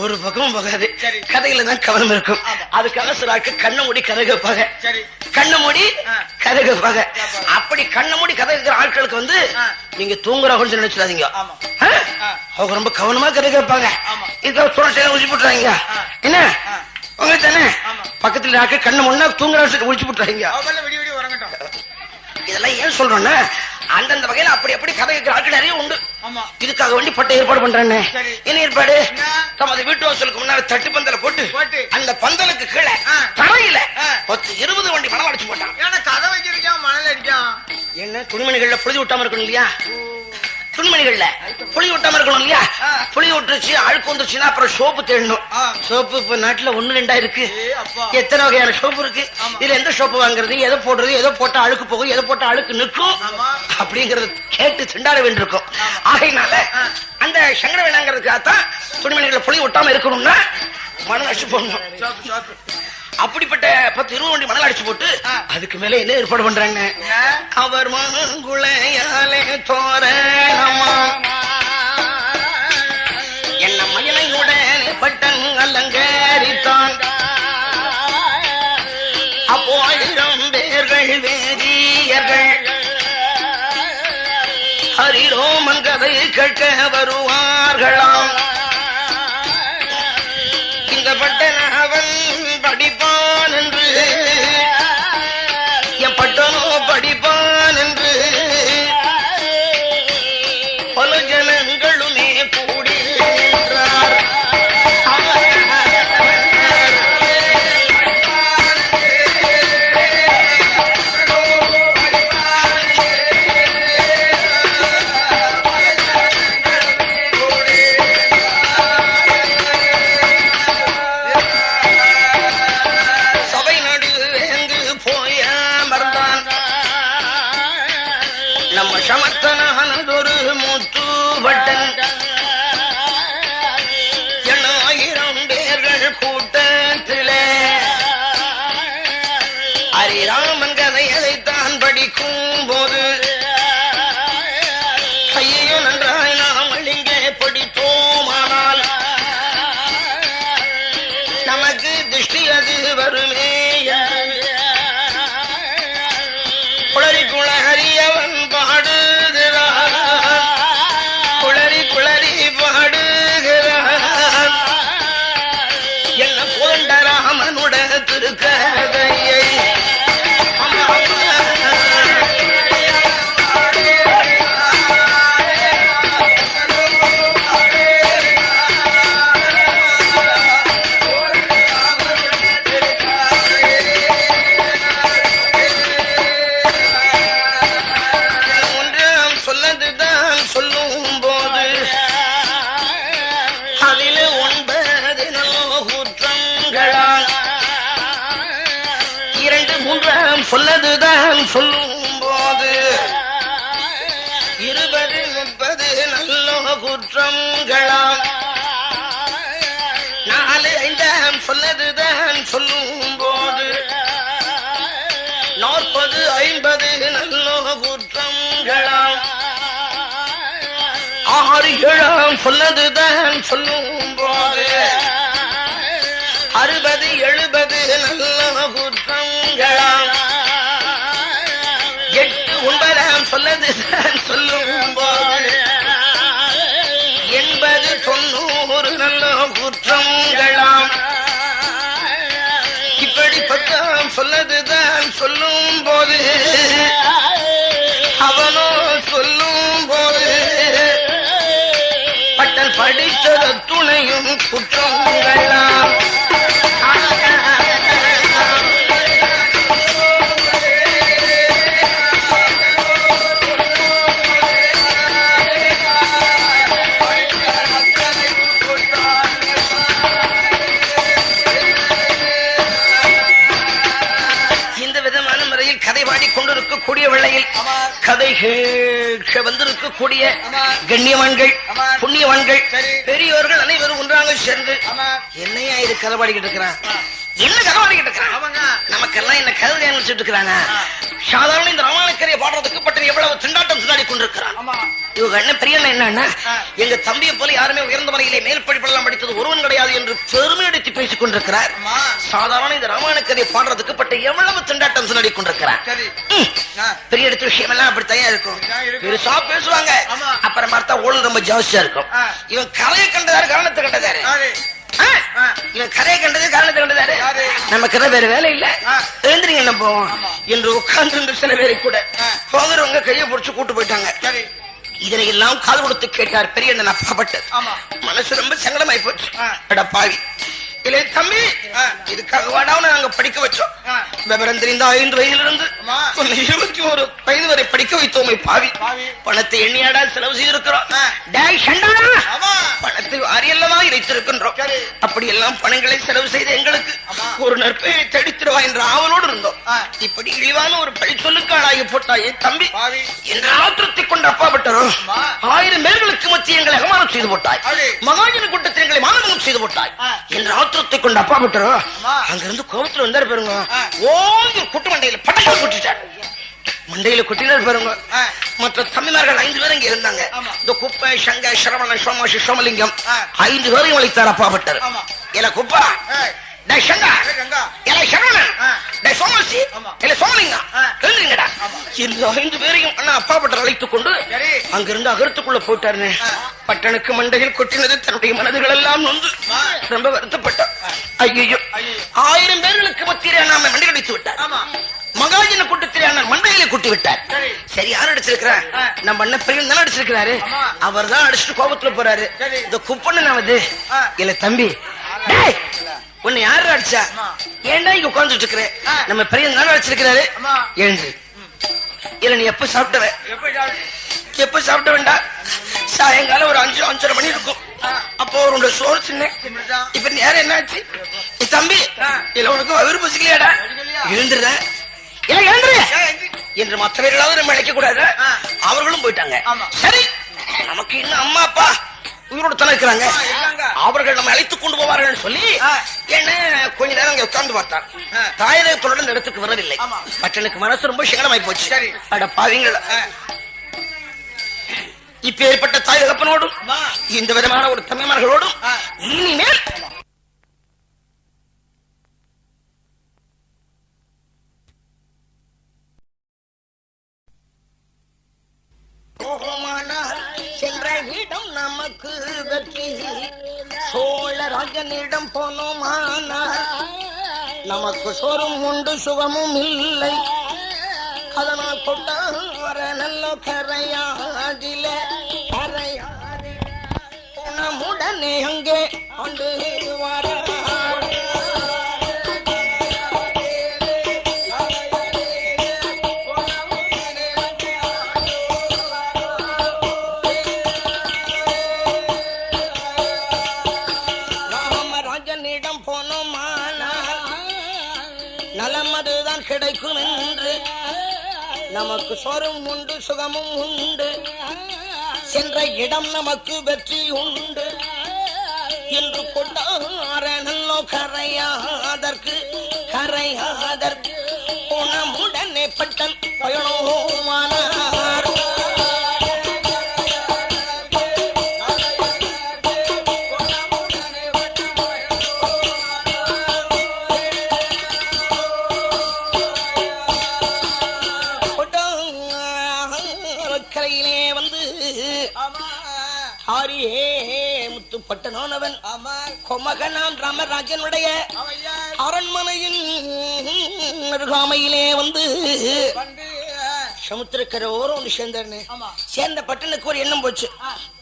ஒரு பக்கமும் போகாது, கதையில தான் கவனம் இருக்கும். அதுக்காக சில ஆட்கள் கண்ணை மூடி கதை கேட்பாங்க, கண்ணை மூடி கதை கேட்பாங்க. அப்படி கண்ணை மூடி கதை கேட்கிற ஆட்களுக்கு வந்து நீங்க தூங்குறாங்கன்னு நினைச்சிடாதீங்க, அவங்க ரொம்ப கவனமா கதை கேட்பாங்க. இதுக்காக சுரட்டை ஊசி போட்டுறாங்க என்ன உங்க தானே, பக்கத்துல ஆட்கள் கண்ணை முன்னா தூங்குற ஒழிச்சு போட்டுறாங்க. இதெல்லாம் ஏன் சொல்றோம்னா, அந்தந்த வகையில அப்படி அப்படி கதை கேட்கிற ஆட்கள் நிறைய உண்டு. இதுக்காக வேண்டி பட்ட ஏற்பாடு பண்றேன்னு. என்ன ஏற்பாடு, தமது வீட்டு வாசலுக்கு முன்னாடி தட்டு பந்தல போட்டு அந்த பந்தலுக்கு கீழே தரையில 10-20 வண்டி மணல் அடிச்சு போட்டான். கதை வைக்கிறதுக்கா மணல் அடிக்கான், என்ன துணிமணிகள்ல புழுதி விட்டாம இருக்கணும் இல்லையா, துணிமணிகள்ல புளி விட்டாம இருக்கணும் இல்லையா. புளி விட்டுருச்சு அழுக்கு வந்துருச்சுன்னா அப்புறம் சோப்பு தேடணும். சோப்பு இப்ப நாட்டுல 1-2 இருக்கு, எத்தனை வகையான சோப்பு இருக்கு. இதுல எந்த சோப்பு வாங்குறது, எதை போடுறது, எதை போட்டா அழுக்கு போகும், எதை போட்டா அழுக்கு நிற்கும் அப்படிங்கறது கேட்டு திண்டாட வேண்டியிருக்கும். ஆகையினால அந்த சங்கட வேணாங்கிறதுக்காகத்தான் துணிமணிகளை புளி விட்டாம இருக்கணும்னா மணல் அடிச்சு போடணும். அப்படிப்பட்ட 10-20 வண்டி மணல் அடிச்சு போட்டு அதுக்கு மேல என்ன ஏற்பாடு பண்றாங்க, அவர் மங்குளையாலே தோரணமா என்ன மயிலையுடன் பட்டன் அலங்கரித்தான். அப்போ 1000 பேர்கள் வேதியர்கள் ஹரிரோமன் கதை கேட்க வருவார்களாம். படிப்பான் என்று என் பட்டனோ படிப்பான் என்று பல ஜனங்களுமே கூடி நின்றார். சமர்த்தனானதொரு முத்துவட்டன் 1000 பேர்கள் கூட்டத்திலே ஹரிராமன் கதையதைத்தான் படிக்கும் போது கையோ நன்றாய் நாம் இங்கே படித்தோமானால் நமக்கு திருஷ்டி அது வருமே. குளறி குளறி அவன் பாடுகிறான், குளறி குளறி பாடுகிறான் என்ன கோண்டராமனுட திருக்கதையை. சொல்லும் போது அதில் 9 குற்றங்களால் 2 3 சொல்லதுதான் சொல்லும் போது 20 30 நல்ல குற்றங்களால் 4 5 சொல்லதுதான் சொல்லும் போது 40 50 நல்ல குற்றங்களால் 6 7 சொல்லதுதான் சொல்லும் போது 60 70 நல்ல குற்றங்களால் 8 9 சொல்லதுதான் சொல்லும் போது 80 90 நல்ல குற்றங்களால் இப்படி 10 சொல்லதுதான் சொல்லும் போது அவனோ சொல்லும் போது பட்டன் படித்தது துணையும் குற்றங்களாம். இந்த விதமான முறையில் கதை பாடிக்கொண்டிருக்கக்கூடிய வேளையில் கதை கேட்க வந்திருக்கக்கூடிய கண்ணியவான்கள் புண்ணியவான்கள் பெரியோர்கள் அனைவரும் ஒன்றாக சேர்ந்து என்னையா இது கதை பாடிக்கிட்டு இருக்கிறான், என்ன கதை பாடிக்கிட்டு இருக்கிறான், நமக்கெல்லாம் என்ன கதை நினைச்சிட்டு இருக்கிறாங்க. சாதாரண இந்த ராமாயணக்கரையை பாடுறதுக்கு பற்றி எவ்வளவு திண்டாட்டம் திண்டாடி கொண்டிருக்கிறான். இவங்க என்ன பெரிய என்னன்னா எங்க தம்பியை போல யாருமே உயர்ந்த முறையிலே மேல் படிப்பெல்லாம் படித்தது ஒருவன் கிடையாது என்று பெருமை அடித்து பேசிக் கொண்டிருக்கிறார். சாதாரண இந்த ராமாயணக்கரையை பாடுறதுக்கு பட்ட எவ்வளவு திண்டாட்டம் திண்டாடி கொண்டிருக்கிறார். பெரிய எடுத்த விஷயம் எல்லாம் அப்படித்தான் இருக்கும், பெருசா பேசுவாங்க, அப்புறம் பார்த்தா ஓடு ரொம்ப ஜாஸ்தியா இருக்கும். இவன் கலையை கண்டதாரு காரணத்தை கண்டதாரு, இவன் கரையை கண்டது காரணத்தை கண்டதாரு, நமக்கு தான் வேற வேலை இல்ல எழுந்திரிங்க என்ன போவோம் என்று உட்கார்ந்து சில பேரை கூட போகிறவங்க கையை பிடிச்சு கூட்டு போயிட்டாங்க. இதனை எல்லாம் காது கொடுத்து கேட்டார் பெரிய அண்ணன் அப்பாப்பட்டு. மனசு ரொம்ப சங்கடமாயி போச்சு. அட பாவி இல்லை தம்பி, இதுக்காக வாடாவும் நாங்க படிக்க வச்சோம், விவரம் தெரிந்த 5 வயதிலிருந்து 21 வயது வரை படிக்க வைத்தோமே பாவி, பணத்தை எண்ணியாடா செலவு செய்திருக்கிறோம், பணத்தை வாரியல்லமா இறைத்திருக்கின்றோம், அப்படி எல்லாம் பணங்களை செலவு செய்த எங்களுக்கு ஒரு நற்பெயரை தடித்திருவா என்ற ஆவலோடு இருந்தோம். இப்படி இழிவான ஒரு பழி சொல்லுக்காளாகி போட்டாயே தம்பி என்ற ஆத்திரத்தை கொண்டு அப்பாப்பட்டரும் 1000 பேர்களுக்கு மத்திய எங்களை அவமானம் செய்து போட்டாய், மகாஜன கூட்டத்தில் எங்களை மானவனம் செய்து போட்டாய் என்ற ஆத்திரத்தை கொண்டு அப்பாப்பட்டரும் அங்கிருந்து கோபத்தில் வந்தாரு பாருங்க, ஓங்கி குட்டு மண்டையில பட்டத்தை குட்டிட்டார். மண்டையில கொட்டினார் பாருங்க. மற்ற தம்பிமார்கள் 5 பேர் இங்க இருந்தாங்க. இந்த குப்பை சங்க சரவண சோமாசி சோமலிங்கம் 5 பேரையும் அழைத்தார் அப்பாப்பட்டர். இல்ல குப்பா, சங்கா, சரவண, சோமசி இல்ல சோமலிங்கா எழுந்துங்கடா இந்த 5 பேரையும் அண்ணா அப்பா பட்டர் அழைத்துக் கொண்டு அங்கிருந்து அகரத்துக்குள்ள போட்டாருன்னு பட்டனுக்கு மண்டையில் கொட்டினது தன்னுடைய மனதுகள் எல்லாம் நொந்து ரொம்ப வருத்தப்பட்டார். ஐயோ 1000 பேர்களுக்கு மத்தியிலே நாம மண்டை அடித்து விட்டார். மகாஜன கூட்டத்திலே அண்ணன் மண்டையிலே கூட்டி விட்டார். சரி யார் அடிச்சிருக்கிறார்? நம்ம அண்ணன் பெரிய தானே அடிச்சிருக்கிறாரு. அவர் தான் அடிச்சுட்டு கோபத்துல போறாரு. இந்த குப்பன்னு நான் வந்து இல்ல தம்பி உன்னை யாரு அடிச்சா? ஏன்டா இங்க உட்கார்ந்துட்டு இருக்கிற? நம்ம பெரிய தானே அடிச்சிருக்கிறாரு. எழுந்து இல்ல நீ எப்ப சாப்பிட்டவ? எப்ப சாப்பிட்ட வேண்டா? சாயங்காலம் ஒரு 5:30 மணி இருக்கும். அப்போ ஒரு சோறு சின்ன. இப்ப நேரம் என்ன ஆச்சு தம்பி? இல்ல உனக்கு அவரு பசிக்கலையாடா? எழுந்துடுற என்று மற்றவர்களாவது நம்ம அழைக்க கூடாது. அவர்களும் போயிட்டாங்க. சரி நமக்கு இன்னும் அம்மா அப்பா உயிரோடு தானே இருக்கிறாங்க. அவர்கள் நம்ம அழைத்துக் கொண்டு போவார்கள் சொல்லி என்ன கொஞ்ச நேரம் அங்க உட்கார்ந்து பார்த்தார். தாயகத்தோட இந்த இடத்துக்கு வரவில்லை. பட்டனுக்கு மனசு ரொம்ப சிகனமாய் போச்சு. அட பாவீங்கள இப்ப ஏற்பட்ட தாய் தகப்பனோடும் இந்த விதமான ஒரு தம்பிமார்களோடும் இனிமேல் சென்ற இடம் நமக்கு வெற்றி. சோழராஜனிடம் போனோமானா நமக்கு சோறும் உண்டு சுகமும் இல்லை. அதனால் கொண்டார நல்ல கரையாதில கரையாதி உணமுடனே அங்கே கொண்டு வர நலமதுதான் கிடைக்கும் என்று நமக்கு சோறும் உண்டு சுகமும் உண்டு. சென்ற இடம் நமக்கு வெற்றி உண்டு என்று கொண்டார நல்லோ கரையாதற்கு கரையாதற்கு உணமுடனே பட்டன் பயணோமானார். முத்துப்பட்டனவன் கொமகனான் ராமராஜனுடைய அரண்மனையின் அருகாமையிலே வந்து சமுத்திரக்கரையோரம் ஒன்று சேர்ந்தாரு. சேர்ந்த பட்டனுக்கு ஒரு எண்ணம் போச்சு.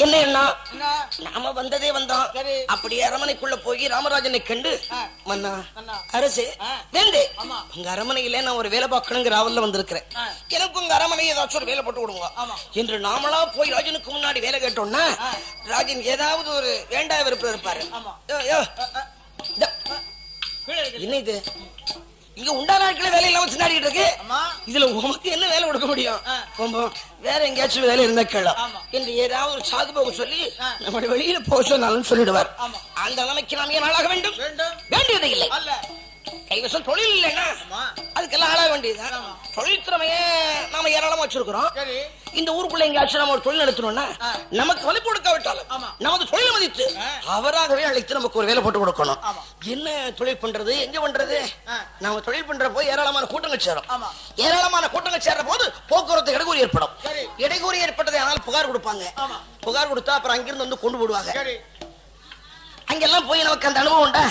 என்ன எண்ணம்? நாம வந்ததே வந்தோம், அப்படியே அரமனைக்குள்ள போய் ராமராஜனை கண்டு மன்னா அரசு வேண்டே உங்க அரமனையில நான் ஒரு வேலை பார்க்கணுங்கிற ஆவல்ல வந்திருக்கிறேன். எனக்கு உங்க அரமனை ஏதாச்சும் ஒரு வேலை போட்டு விடுங்க என்று நாமளா போய் ராஜனுக்கு முன்னாடி வேலை கேட்டோம்னா ராஜன் ஏதாவது ஒரு வேண்டா விருப்பம் இருப்பாரு. என்ன இது இங்க உண்டா நாட்கள வேலை இல்லாம சின்னாடிட்டு இருக்கு. இதுல உனக்கு என்ன வேலை கொடுக்க முடியும்? வேற எங்கேயாச்சும் வேலை இருந்தா கேள என்று ஏதாவது ஒரு சாது போக சொல்லி நம்ம வெளியில போக சொன்னாலும் சொல்லிடுவார். அந்த நிலைமைக்கு நாம் ஏன் ஆளாக வேண்டும்? வேண்டியது இல்லை. கைவசம் தொழில் இல்லைன்னா அதுக்கெல்லாம் ஆளாக வேண்டியதுதான். தொழில் திறமைய நாம ஏராளமா வச்சிருக்கிறோம். இந்த ஊருக்குள்ள எங்கேயாச்சும் நம்ம ஒரு தொழில் நடத்தணும்னா நமக்கு வலி கொடுக்காவிட்டாலும் நமது தொழில் மதித்து அவராகவே அழைத்து நமக்கு ஒரு வேலை போட்டு கொடுக்கணும். என்ன தொழில் பண்றது, எங்க பண்றது? நாம தொழில் பண்ற போது ஏராளமான கூட்டங்கள் சேரும். ஏராளமான கூட்டங்கள் சேர்ற போது போக்குவரத்து இடையூறு ஏற்படும். இடையூறு ஏற்பட்டதை ஆனால் புகார் கொடுப்பாங்க. புகார் கொடுத்தா அப்புறம் அங்கிருந்து வந்து கொண்டு போடுவாங்க. அங்கெல்லாம் போய் நமக்கு அந்த அனுபவம் உண்டா?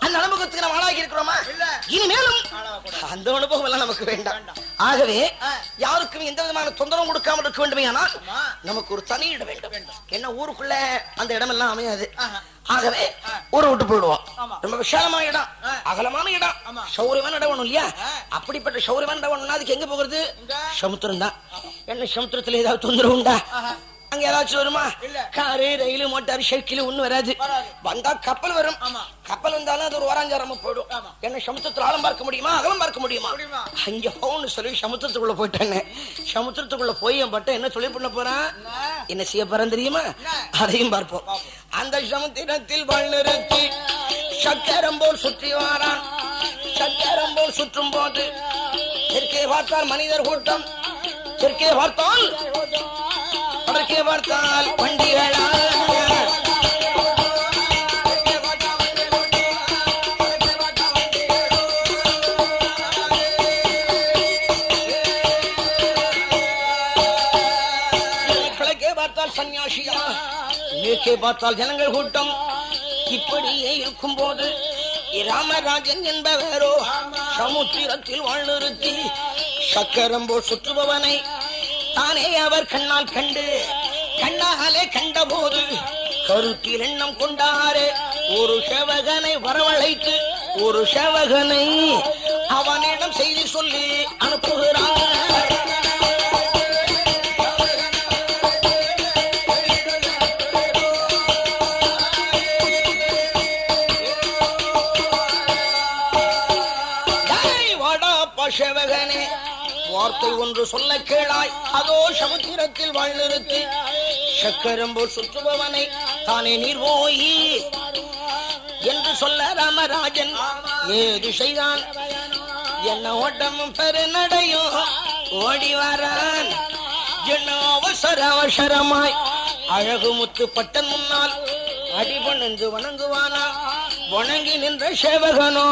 அந்த அனுபவத்துக்கு நம்ம ஆளாகி இருக்கிறோமா? இனிமேலும் அந்த அனுபவம் எல்லாம் நமக்கு வேண்டாம். ஆகவே யாருக்கும் எந்த விதமான தொந்தரவும் கொடுக்காமல் இருக்க வேண்டுமே. ஆனால் நமக்கு ஒரு தனி இடம் வேண்டும். என்ன ஊருக்குள்ள அந்த இடம் எல்லாம் அமையாது. ஆகவே ஊரை விட்டு போயிடுவோம். ரொம்ப விசாலமான இடம், அகலமான இடம், சௌரியமான இடம் வேணும் இல்லையா? அப்படிப்பட்ட சௌரியமான இடம் வேணும்னா அதுக்கு எங்க போகிறது? சமுத்திரம் தான். என்ன சமுத்திரத்துல ஏதாவது தொந்தரவு உண்டா? அங்க ஏதாச்சும் வருமா? காரு, ரயில், மோட்டார், சைக்கிள் ஒண்ணு வராது. வந்தா கப்பல் வரும். கப்பல் வந்தாலும் அது ஒரு வாராஞ்சாரமா போயிடும். என்ன சமுத்திரத்துல ஆழம் பார்க்க முடியுமா, அகலம் பார்க்க முடியுமா? அங்க போன்னு சொல்லி சமுத்திரத்துக்குள்ள போயிட்டாங்க. சமுத்திரத்துக்குள்ள போய் என் பட்ட என்ன தொழில் பண்ண போறான், என்ன செய்ய போறான் தெரியுமா? அதையும் பார்ப்போம். அந்த சமுத்திரத்தில் வள்ளிருத்தி சக்கரம் போல் சுற்றி வாரான். சக்கரம் போல் சுற்றும் போது தெற்கே பார்த்தால் மனிதர் கூட்டம், தெற்கே பார்த்தால் வடக்கே பார்த்தால் வண்டிகளா. மேற்கே பார்த்தால் ஜனங்கள் கூட்டம். இப்படியே இருக்கும் போது ராமராஜன் என்பவரோ சமுத்திரத்தில் வாழ்நிறுத்தி சக்கரம்போ சுற்றுபவனை தானே அவர் கண்ணால் கண்டு கண்ணாலே கண்டபோது கருத்தில் எண்ணம் கொண்டாரே. ஒரு சேவகனை வரவழைத்து ஒரு சேவகனை அவனிடம் செய்தி சொல்லி அனுப்புகிறார். சேவகனே, வார்த்தை ஒன்று சொல்ல கேளாய். அதோ சமுத்திரத்தில் வாழ்நிறுத்தி சக்கரம்போ சுற்றுபவனை தானே நீர் போய் என்று சொல்ல ராமராஜன் ஏது செய்தான். என்ன ஓட்டமும் பெருநடையும் ஓடி வரான். என்ன அவசர அவசரமாய் அழகு முத்து பட்டன் முன்னால் அடிபணிந்து வணங்குவானா. வணங்கி நின்ற சேவகனோ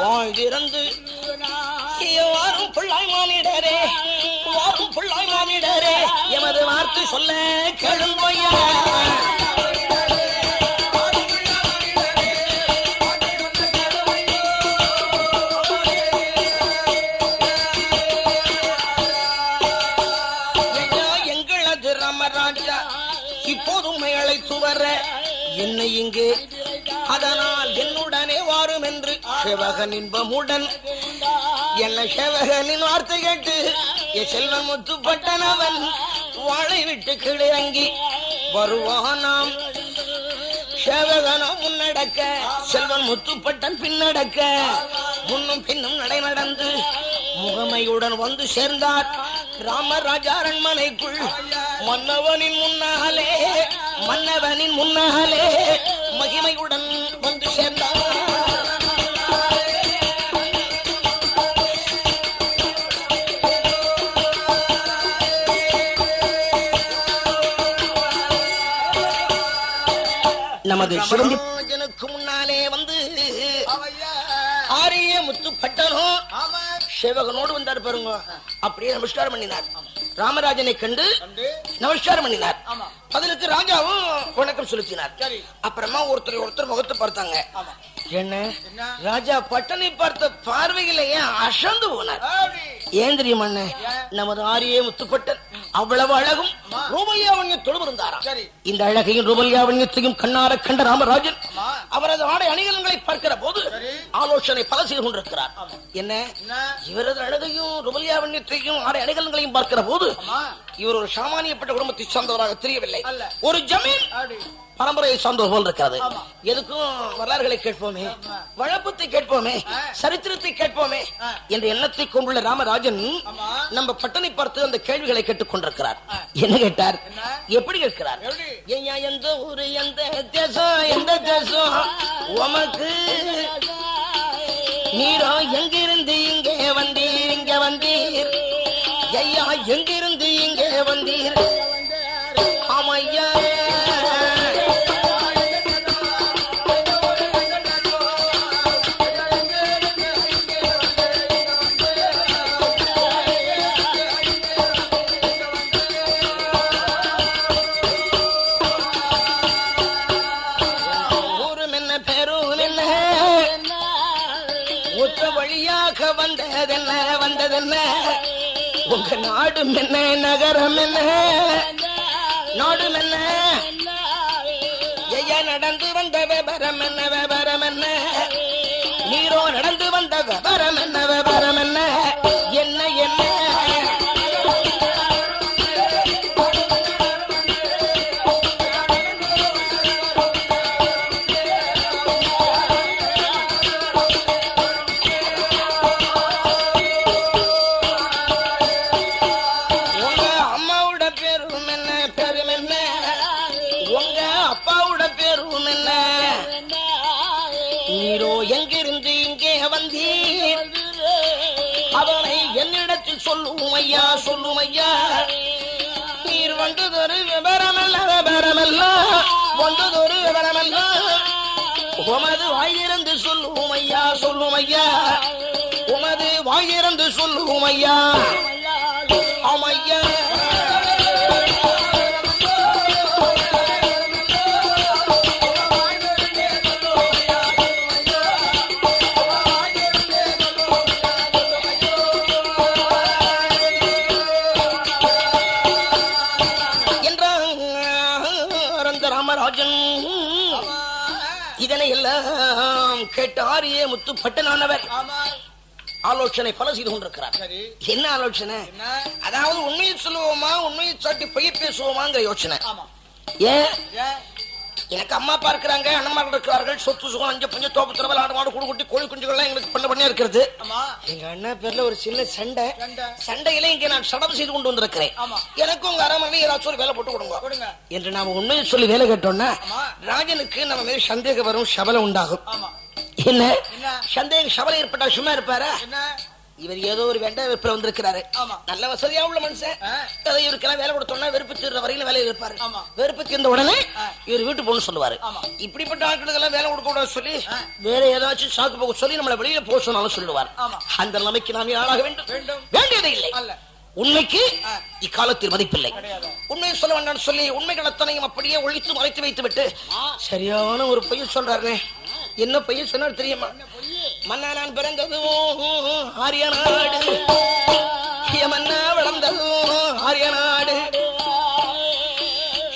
வாழ்ந்திருந்து வாரும் பிள்ளாய் மானிடரே, வாரும் பிள்ளாய் மானிடரே, எமது வார்த்தை சொல்ல கேளுங்கய்யா. எங்களது ராமராஜா இப்போதும் அழைத்து வர என்னை இங்கே, அதனால் என்னுடனே வாரும் என்று சேவகன் இன்பமுடன் என்ன சேவகனின் வார்த்தை கேட்டு என் செல்வன் முத்துப்பட்டனவன் வாழை விட்டு கிளங்கி வருவானாம். சேவகனோ முன்னடக்க செல்வன் முத்துப்பட்டன் பின்னடக்க முன்னும் பின்னும் நடை நடந்து முகமையுடன் வந்து சேர்ந்தார் ராமராஜா அரண்மனைக்குள். மன்னவனின் முன்னாலே மன்னவனின் முன்னாலே மகிமையுடன் வந்து சேர்ந்தார். நமது சிவஞ்சனுக்கு முன்னாலே வந்து ஆரிய முத்துப்பட்டனோ சேவகனோடு வந்தார் பாருங்க. அப்படியே நமஸ்காரம் பண்ணினார். ராமராஜனை கண்டு நமஸ்காரம் பண்ணினார். பதிலுக்கு ராஜாவும் வணக்கம் செலுத்தினார். அப்புறமா ஒருத்தர் முகத்தை பார்த்தாங்க. என்ன ராஜா பட்டனை பார்த்த பார்வையிலேயே அசந்து போனார். ஏன் தெரியுமா, நமது ஆரியே முத்துப்பட்டன் அவ்வளவு அழகும் ரூபல்யாவண்யத்தோடு இருந்தாராம். இந்த அழகையும் ரூபல்யாவண்யத்தையும் கண்ணார கண்ட ராமராஜன் அவரது ஆடை அணிகலன்களை பார்க்கிற போது ஆலோசனை பல செய்து கொண்டிருக்கிறார். என்ன இவரது அழகையும் ரூபல்யாவண்யத்தையும் ஆடை அணிகலன்களையும் பார்க்கிற போது இவர் ஒரு சாமானியப்பட்ட குடும்பத்தை சார்ந்தவராக தெரியவில்லை. ஒரு ஜமீன் பரம்பரையை சார்ந்தவர் போல் இருக்கிறது. எதுக்கும் வரலாறுகளை கேட்போமே, வழப்பத்தை கேட்போமே, சரித்திரத்தை கேட்போமே என்ற எண்ணத்தை கொண்டுள்ள ராமராஜன் நம்ம பட்டனை பார்த்து அந்த கேள்விகளை கேட்டுக் கொண்டிருக்கிறார். என்ன கேட்டார், எப்படி கேட்கிறார்? எந்த ஊரு, எந்த தேசம், எந்த தேசம் உமக்கு நீரோ எங்கிருந்து இங்கே வந்தீர், இங்க வந்தீர் ஐயா, எங்கிருந்து இங்கே வந்தீர்? ஆமையா வந்ததென்ன, உங்க நாடும் என்ன, நகரம் என்ன, நாடும் என்ன, ஐயா நடந்து வந்த விபரம் என்ன, விபரம் என்ன, நீரோ நடந்து வந்த விபரம் என்ன, விபரம் என்ன, என்ன என்ன சொல்லும் ஐயா, சொல்லும் ஐயா, நீர் வந்ததொரு விவரமல்ல, விவரமல்ல, வந்ததொரு விவரமல்ல, உமது வாயிருந்து சொல்லும் ஐயா, சொல்லும் ஐயா, உமது வாயிருந்து சொல்லும் ஐயா, ஆமையா ராமராஜன். இதனை எல்லாம் கேட்டாரியே முத்து பட்டனானவர் ஆலோசனை பல செய்து கொண்டிருக்கிறார். என்ன ஆலோசனை? அதாவது உண்மையை சொல்லுவோமா, உண்மையை சாட்டி பொய் பேசுவோமாங்கிற யோசனை. ஏன் எனக்கு அம்மா அப்பா இருக்கிறாங்க, அண்ணன்மார்கள் இருக்கிறார்கள், சொத்து சுகம் அஞ்சு பஞ்சம் தோப்பு திறவல் ஆடு மாடு குடு குட்டி கோழி குஞ்சுகள்லாம் எங்களுக்கு பண்ண இருக்கிறது. எங்க அண்ணா பேர்ல ஒரு சின்ன சண்டையில இங்க நான் சடவு செய்து கொண்டு வந்திருக்கிறேன். எனக்கும் உங்க அரமனை ஏதாச்சும் ஒரு வேலை போட்டு கொடுங்க என்று நாம உண்மையை சொல்லி வேலை கேட்டோம்னா ராஜனுக்கு நம்ம மேல சந்தேகம் வரும், சபலம் உண்டாகும். என்ன சந்தேகம் சபலம் ஏற்பட்டா சும்மா இருப்பாரா? இவர் ஏதோ ஒரு வேண்டாம் வெறுப்புல வந்திருக்கிறாரு, நல்ல வசதியா உள்ள மனுஷன், இவருக்கெல்லாம் வேலை கொடுத்தோம்னா வெறுப்பு தீர்ற வரையில வேலையில் இருப்பாரு. வெறுப்பு தீர்ந்த உடனே இவர் வீட்டு போகணும்னு சொல்லுவாரு. இப்படிப்பட்ட ஆட்களுக்கு எல்லாம் வேலை கொடுக்க கூடாது சொல்லி வேற ஏதாச்சும் சாக்கு போக சொல்லி நம்மளை வெளியில போக சொன்னாலும் சொல்லுவார். அந்த நிலைமைக்கு நாம் ஆளாக வேண்டும் வேண்டியதே இல்லை. உண்மைக்கு இக்காலத்தில் மதிப்பில்லை. உண்மையை சொல்ல வேண்டாம் சொல்லி உண்மைகள் அத்தனையும் அப்படியே ஒழித்து மறைத்து வைத்து விட்டு சரியான ஒரு பொய்ய சொல்றாரு. என்ன பொய்ய சொன்னார் தெரியுமா? மன்னா நான் பிறந்ததும் ஆரிய நாடு, மன்னா வளர்ந்ததும் ஆரிய நாடு,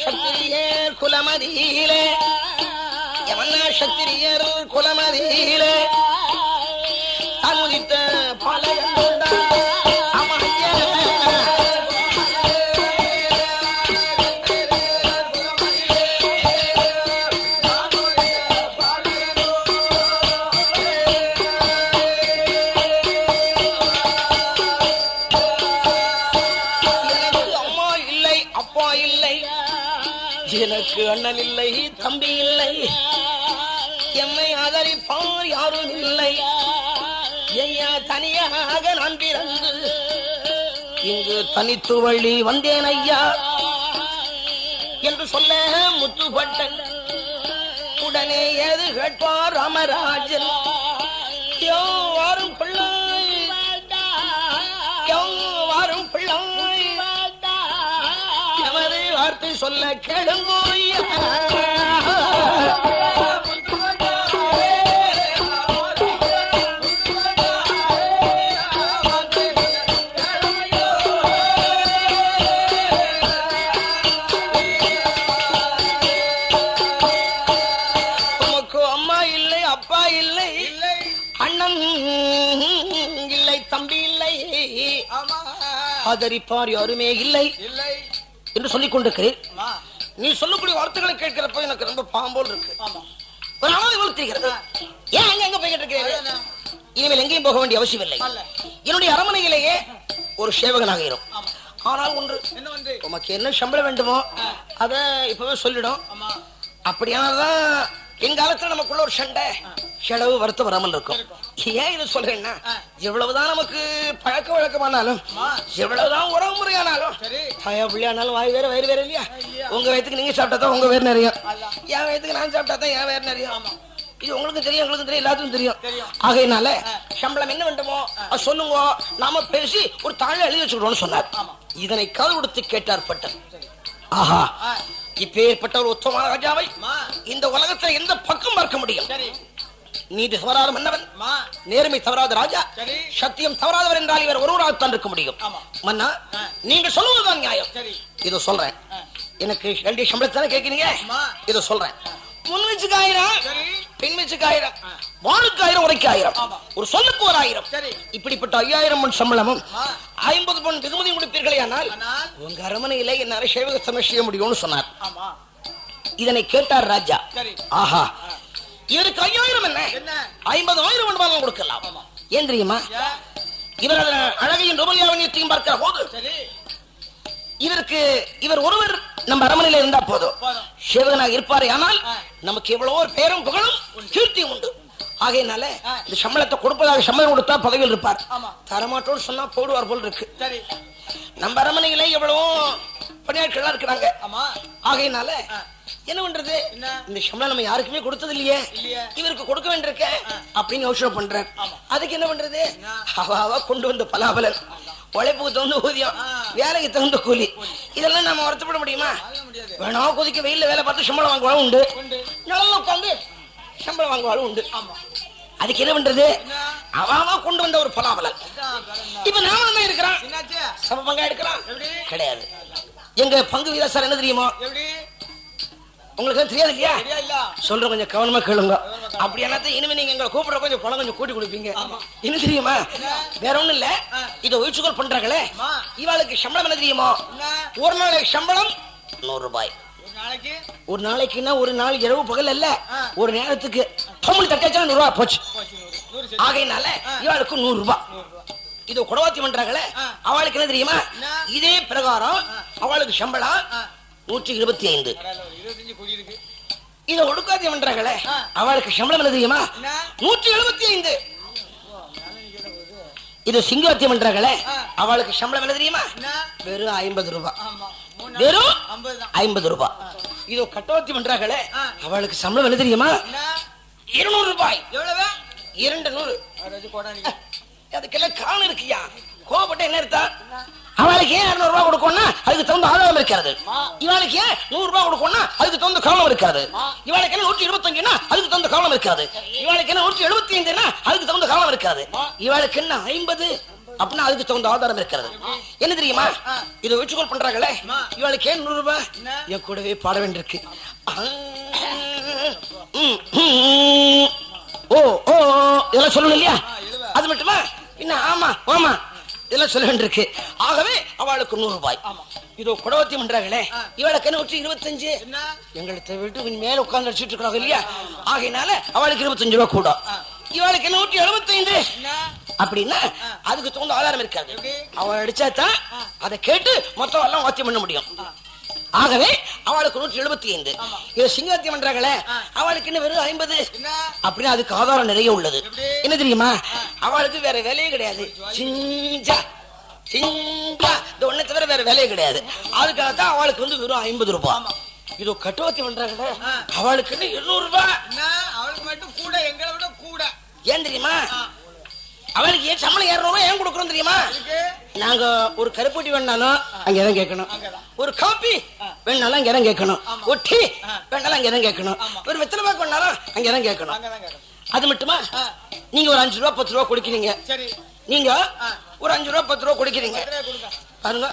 சத்திரியர் குலமதியிலே, மன்னா சத்திரியர் குலமதியிலே தான் உதித்த பழைய எனக்கு அண்ணன் இல்லை, தம்பி இல்லை, என்னை ஆதரிப்பார் யாரும் இல்லை, ஐயா தனியாக நான் பிறந்து இங்கு தனித்து வழி வந்தேன் ஐயா என்று சொல்ல முத்துப்பட்டன் உடனே ஏது கேட்பார் ராமராஜன். வாரும் பிள்ளை, வாரும் பிள்ளை, எமது வார்த்தை சொல்ல கேளுங்கோ. உமக்கு அம்மா இல்லை, அப்பா இல்லை, அண்ணன் இல்லை, தம்பி இல்லை, ஆதரிப்பார் யாருமே இல்லை என்று சொல்லிக் கொண்டிருக்கிறேன். நீ சொல்லக்கூடிய வார்த்தைகளை கேட்கிறப்ப எனக்கு ரொம்ப பாம்போல் இருக்கு. ஒரு அளவு தெரிகிறது. ஏன் எங்க போய்கிட்டு இருக்கிறேன்? இனிமேல் எங்கேயும் போக வேண்டிய அவசியம் இல்லை. என்னுடைய அரமனையிலேயே ஒரு சேவகனாக இருக்கும். ஆனால் ஒன்று, உமக்கு என்ன சம்பளம் வேண்டுமோ அதை இப்பவே சொல்லிடும். அப்படியானதான் எங்காலத்துல நமக்குள்ள ஒரு சண்டை செலவு வருத்தம் வராமல் இருக்கும். ஏன் இதை சொல்றேன்னா, எவ்வளவுதான் நமக்கு பழக்க வழக்கமானாலும், எவ்வளவுதான் உறவு முறையானாலும், தாயா பிள்ளையானாலும் வாய் வேற வயிறு வேற இல்லையா? உங்க வயதுக்கு நீங்க சாப்பிட்டாதான் உங்க வேறு நிறைய, என் வயதுக்கு நான் சாப்பிட்டாதான் என் வேறு நிறைய. இது உங்களுக்கு தெரியும், எங்களுக்கும் தெரியும், எல்லாத்துக்கும் தெரியும். ஆகையினால சம்பளம் என்ன வேண்டுமோ அது சொல்லுங்க, நாம பேசி ஒரு தாழ எழுதி வச்சுக்கிறோம்னு சொன்னார். இதனை காது கொடுத்து கேட்டார் பட்டன். ஆஹா, இப்பேற்பட்ட ஒரு உத்தம ராஜாவை இந்த உலகத்துல எந்த பக்கம் பார்க்க முடியும்? நீதி தவறாத மன்னவன், நேர்மை தவறாத ராஜா, சத்தியம் தவறாதவர் என்றால் இவர் ஒருவராகத்தான் இருக்க முடியும். மன்னா, நீங்க சொல்லுவதுதான் நியாயம். இதை சொல்றேன். எனக்கு ரெண்டு சம்பளத்தானே கேட்கிறீங்க, இதை சொல்றேன். முன் வச்சுக்கு 1000, பின் வச்சுக்கு 1000, வானுக்கு 1000, உரைக்கு 1000, ஒரு சொல்லுக்கு ஒரு 1000. இப்படிப்பட்ட 5000 பொன் சம்பளமும் 50 பொன் வெகுமதி கொடுப்பீர்களே, ஆனால் உங்க அரமனையில என்னால சேவகத்தமை செய்ய முடியும்னு சொன்னார். இதனை கேட்டார் ராஜா. ஆஹா, இவருக்கு 5000 என்ன 50,000 வேண்டுமானாலும் கொடுக்கலாம். ஏன் தெரியுமா? இவர் அழகையும் ரோமலியாவணியத்தையும் பார்க்கிற போது இவர் ஒருவர் நம்ம அரமனையில இருந்தா போதும், சேவகனாக இருப்பாரு. ஆனால் நமக்கு எவ்வளவோ பேரும் புகழும் கீர்த்தியும் உண்டு. ஆகையினால இந்த சம்பளத்தை கொடுப்பதாக சம்பளம் கொடுத்தா பதவியில் இருப்பார். தரமாட்டோன்னு சொன்னா போடுவார் போல் இருக்கு. நம்ம அரமனையில எவ்வளவோ பணியாட்கள் இருக்கிறாங்க. ஆகையினால என்ன பண்றது, இந்த சம்பளம் நம்ம யாருக்குமே கொடுத்தது இல்லையே, இவருக்கு கொடுக்க வேண்டியிருக்க அப்படின்னு யோசனை பண்றார். அதுக்கு என்ன பண்றது, அவாவா கொண்டு வந்த பலாபலன், உழைப்புக்கு தகுந்த ஊதியம், வேலைக்கு தகுந்த கூலி, இதெல்லாம் நம்ம வருத்தப்பட முடியுமா? வேணா கொதிக்க வெயில வேலை பார்த்து சம்பளம் வாங்குவாலும் உண்டு, நல்லா உட்காந்து சம்பளம் வாங்குவாலும் உண்டு. அதுக்கு என்ன பண்றது, அவாவா கொண்டு வந்த ஒரு பலாபலன். இப்ப நாம என்ன இருக்கிறான், சம பங்கா எடுக்கிறான் கிடையாது. எங்க பங்கு விகிதாசாரம் என்ன தெரியுமோ, உங்களுக்கு தெரியாது இல்லையா? சொல்ற கொஞ்சம் கவனமா கேளுங்க. அப்படி என்ன இனிமே நீங்க எங்களை கூப்பிட கொஞ்சம் பணம் கொஞ்சம் கூட்டி கொடுப்பீங்க. என்ன தெரியுமா? வேற ஒண்ணும் இல்ல. இதை ஒழிச்சுக்கோள் பண்றாங்களே இவாளுக்கு சம்பளம் என்ன தெரியுமா? ஒரு நாளைக்கு சம்பளம் 100 ரூபாய். ஒரு நாளைக்குன்னா ஒரு நாள் இரவு பகல் அல்ல, ஒரு நேரத்துக்கு தமிழ் தட்டாச்சா 100 ரூபாய் போச்சு. ஆகையினால இவாளுக்கு 100 ரூபாய். இது குடவாத்தி பண்றாங்களே அவளுக்கு என்ன தெரியுமா? இதே பிரகாரம் அவளுக்கு சம்பளம் 125. இதை ஒடுக்காத்தி பண்றாங்களே அவளுக்கு சம்பளம் என்ன தெரியுமா? 175. இது சிங்கவாத்தியம் பண்றாங்களே அவளுக்கு சம்பளம் என்ன தெரியுமா? வெறும் 50 ரூபாய். வெறும் 50 ரூபாய். இது கட்டவாத்தி பண்றாங்களே அவளுக்கு சம்பளம் என்ன தெரியுமா? 200 ரூபாய். எவ்வளவு? 200. அதுக்கெல்லாம் காரணம் இருக்கியா? கோபப்பட்ட என்ன அர்த்தம்? அவளுக்கு ஏன் 200 ரூபாய் கொடுக்கணும்னா அதுக்கு தகுந்த ஆதாரம் இருக்காது. இவளுக்கு ஏன் 100 ரூபாய் கொடுக்கணும்னா அதுக்கு தகுந்த காரணம் இருக்காது. இவளுக்கு என்ன 125னா அதுக்கு தகுந்த காரணம் இருக்காது. இவளுக்கு என்ன 175னா அதுக்கு தகுந்த காரணம் இருக்காது. இவளுக்கு என்ன 50 அப்படின்னா அதுக்கு தகுந்த ஆதாரம் இருக்கிறது. என்ன தெரியுமா? இதை வச்சுக்கோள் பண்றாங்களே இவளுக்கு ஏன் 100 ரூபாய்? என் கூடவே பாட வேண்டியிருக்கு. ஓ ஓ இதெல்லாம் சொல்லணும் இல்லையா? அது மட்டுமா? என்ன ஆமா ஆமா இதெல்லாம் சொல்ல வேண்டியிருக்கு. ஆகவே அவளுக்கு 100 ரூபாய். இதோ குடவத்தி பண்றாங்களே இவளுக்கு என்ன 125. எங்களை விட்டு மேல உட்கார்ந்து அடிச்சுட்டு இருக்காங்க இல்லையா? ஆகையினால அவளுக்கு 25 ரூபாய் கூட. இவளுக்கு என்ன 175 அப்படின்னா அதுக்கு தகுந்த ஆதாரம் இருக்காது. அவள் அடிச்சாதான் அதை கேட்டு மொத்தம் எல்லாம் வாத்தியம் பண்ண முடியும். ஆகவே அவளுக்கு 175. இதை சிங்கவாத்தியம் பண்றாங்களே அவளுக்கு என்ன வெறும் 50 அப்படின்னா அதுக்கு ஆதாரம் நிறைய உள்ளது. என்ன தெரியுமா? அவளுக்கு வேற வேலையே கிடையாது. சிஞ்சா சிஞ்சா இந்த ஒன்னை தவிர வேற வேலையே கிடையாது. அதுக்காகத்தான் அவளுக்கு வந்து வெறும் 50 ரூபாய். இதோ கட்டுவாத்தி பண்றாங்களே அவளுக்கு என்ன 200 ரூபாய். அவளுக்கு மட்டும் கூட, எங்களை விட கூட. ஏன் தெரியுமா? அவளுக்கு ஏன் சம்பளம் 200 ரூபாய் ஏன் கொடுக்கறோம் தெரியுமா? நாங்க ஒரு கருப்பட்டி வேணாலும் அங்கதான் கேட்கணும், ஒரு காப்பி வேணாலும் அங்கதான் கேட்கணும், ஒரு டீ வேணாலும் அங்கதான் கேட்கணும், ஒரு வெத்தலை பாக்கு வேணாலும் அங்கதான் கேட்கணும். அது மட்டுமா? நீங்க ஒரு 5 ரூபா 10 ரூபா கொடுக்கிறீங்க. நீங்க ஒரு 5 ரூபா 10 ரூபா கொடுக்கிறீங்க பாருங்க.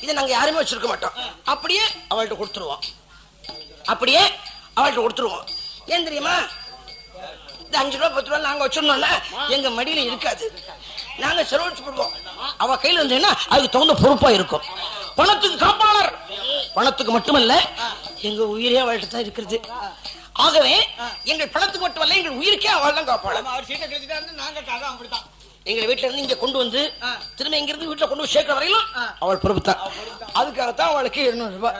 இதை நாங்க யாருமே வச்சிருக்க மாட்டோம். அப்படியே அவள்கிட்ட கொடுத்துருவோம். அப்படியே அவள்கிட்ட கொடுத்துருவோம். ஏன் தெரியுமா? 5 ரூபா 10 ரூபா நாங்க வச்சிருந்தோம்ல எங்க மடியில இருக்காது. நாங்க செலவழிச்சு போடுவோம். அவ கையில இருந்தேன்னா அதுக்கு தகுந்த பொறுப்பா இருக்கும். பணத்துக்கு காப்பாளர். பணத்துக்கு மட்டுமல்ல எங்க உயிரே அவள்கிட்ட தான் இருக்கிறது. ஆகவே எங்கள் பணத்துக்கு மட்டுமல்ல எங்கள் உயிருக்கே அவள் தான் காப்பாளர். எங்க வீட்டுல இருந்து இங்க கொண்டு வந்து திரும்ப இங்க இருந்து வீட்டுல கொண்டு வந்து சேர்க்கிற வரையிலும் அவள் பொறுப்பு தான். அதுக்காகத்தான் அவளுக்கு 200 ரூபாய்.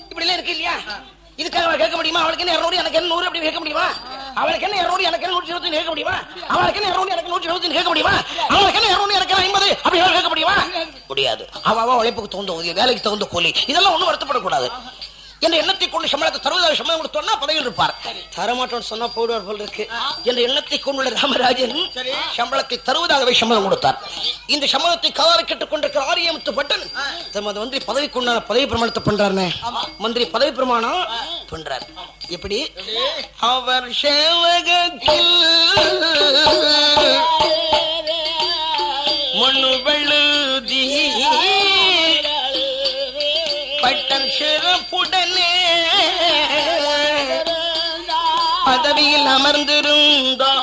இப்படி எல்லாம் இருக்கு இல்லையா? இதுக்காக அவள் கேட்க முடியுமா? அவளுக்கு என்ன 200 எனக்கு என்ன 100 அப்படி கேட்க முடியுமா? அவளுக்கு என்ன 200 எனக்கு என்ன 125 கேட்க முடியுமா? அவளுக்கு என்ன 200 எனக்கு 125 கேட்க முடியுமா? அவளுக்கு என்ன 200 எனக்கு 50 அப்படி கேட்க முடியுமா? முடியாது. அவ உழைப்புக்கு தகுந்த ஊதியம், வேலைக்கு தகுந்த கூலி, இதெல்லாம் ஒண்ணும் வருத்தப்படக்கூடாது. என்ற எண்ணத்தை கொண்டு சம்பளத்தை 60,000 சம்பளம் கொடுத்தோம்னா பதவியில் இருப்பார். தரமாட்டோன்னு சொன்னா போடுவார் போல் இருக்கு. என்ற எண்ணத்தை கொண்டுள்ள ராமராஜன் சம்பளத்தை 60,000 சம்பளம் கொடுத்தார். இந்த சம்பளத்தை காதால் கேட்டுக் கொண்டிருக்கிற ஆரியமுத்து பட்டன் தமது மந்திரி பதவிக்கு உண்டான பதவி பிரமாணத்தை பண்றாருன்னு மந்திரி பதவி பிரமாணம் பண்றார். எப்படி? அவர் சேவகத்தில் மண்ணு வெள்ளுதி பட்டன் சிறப்புடனே பதவியில் அமர்ந்திருந்தார்.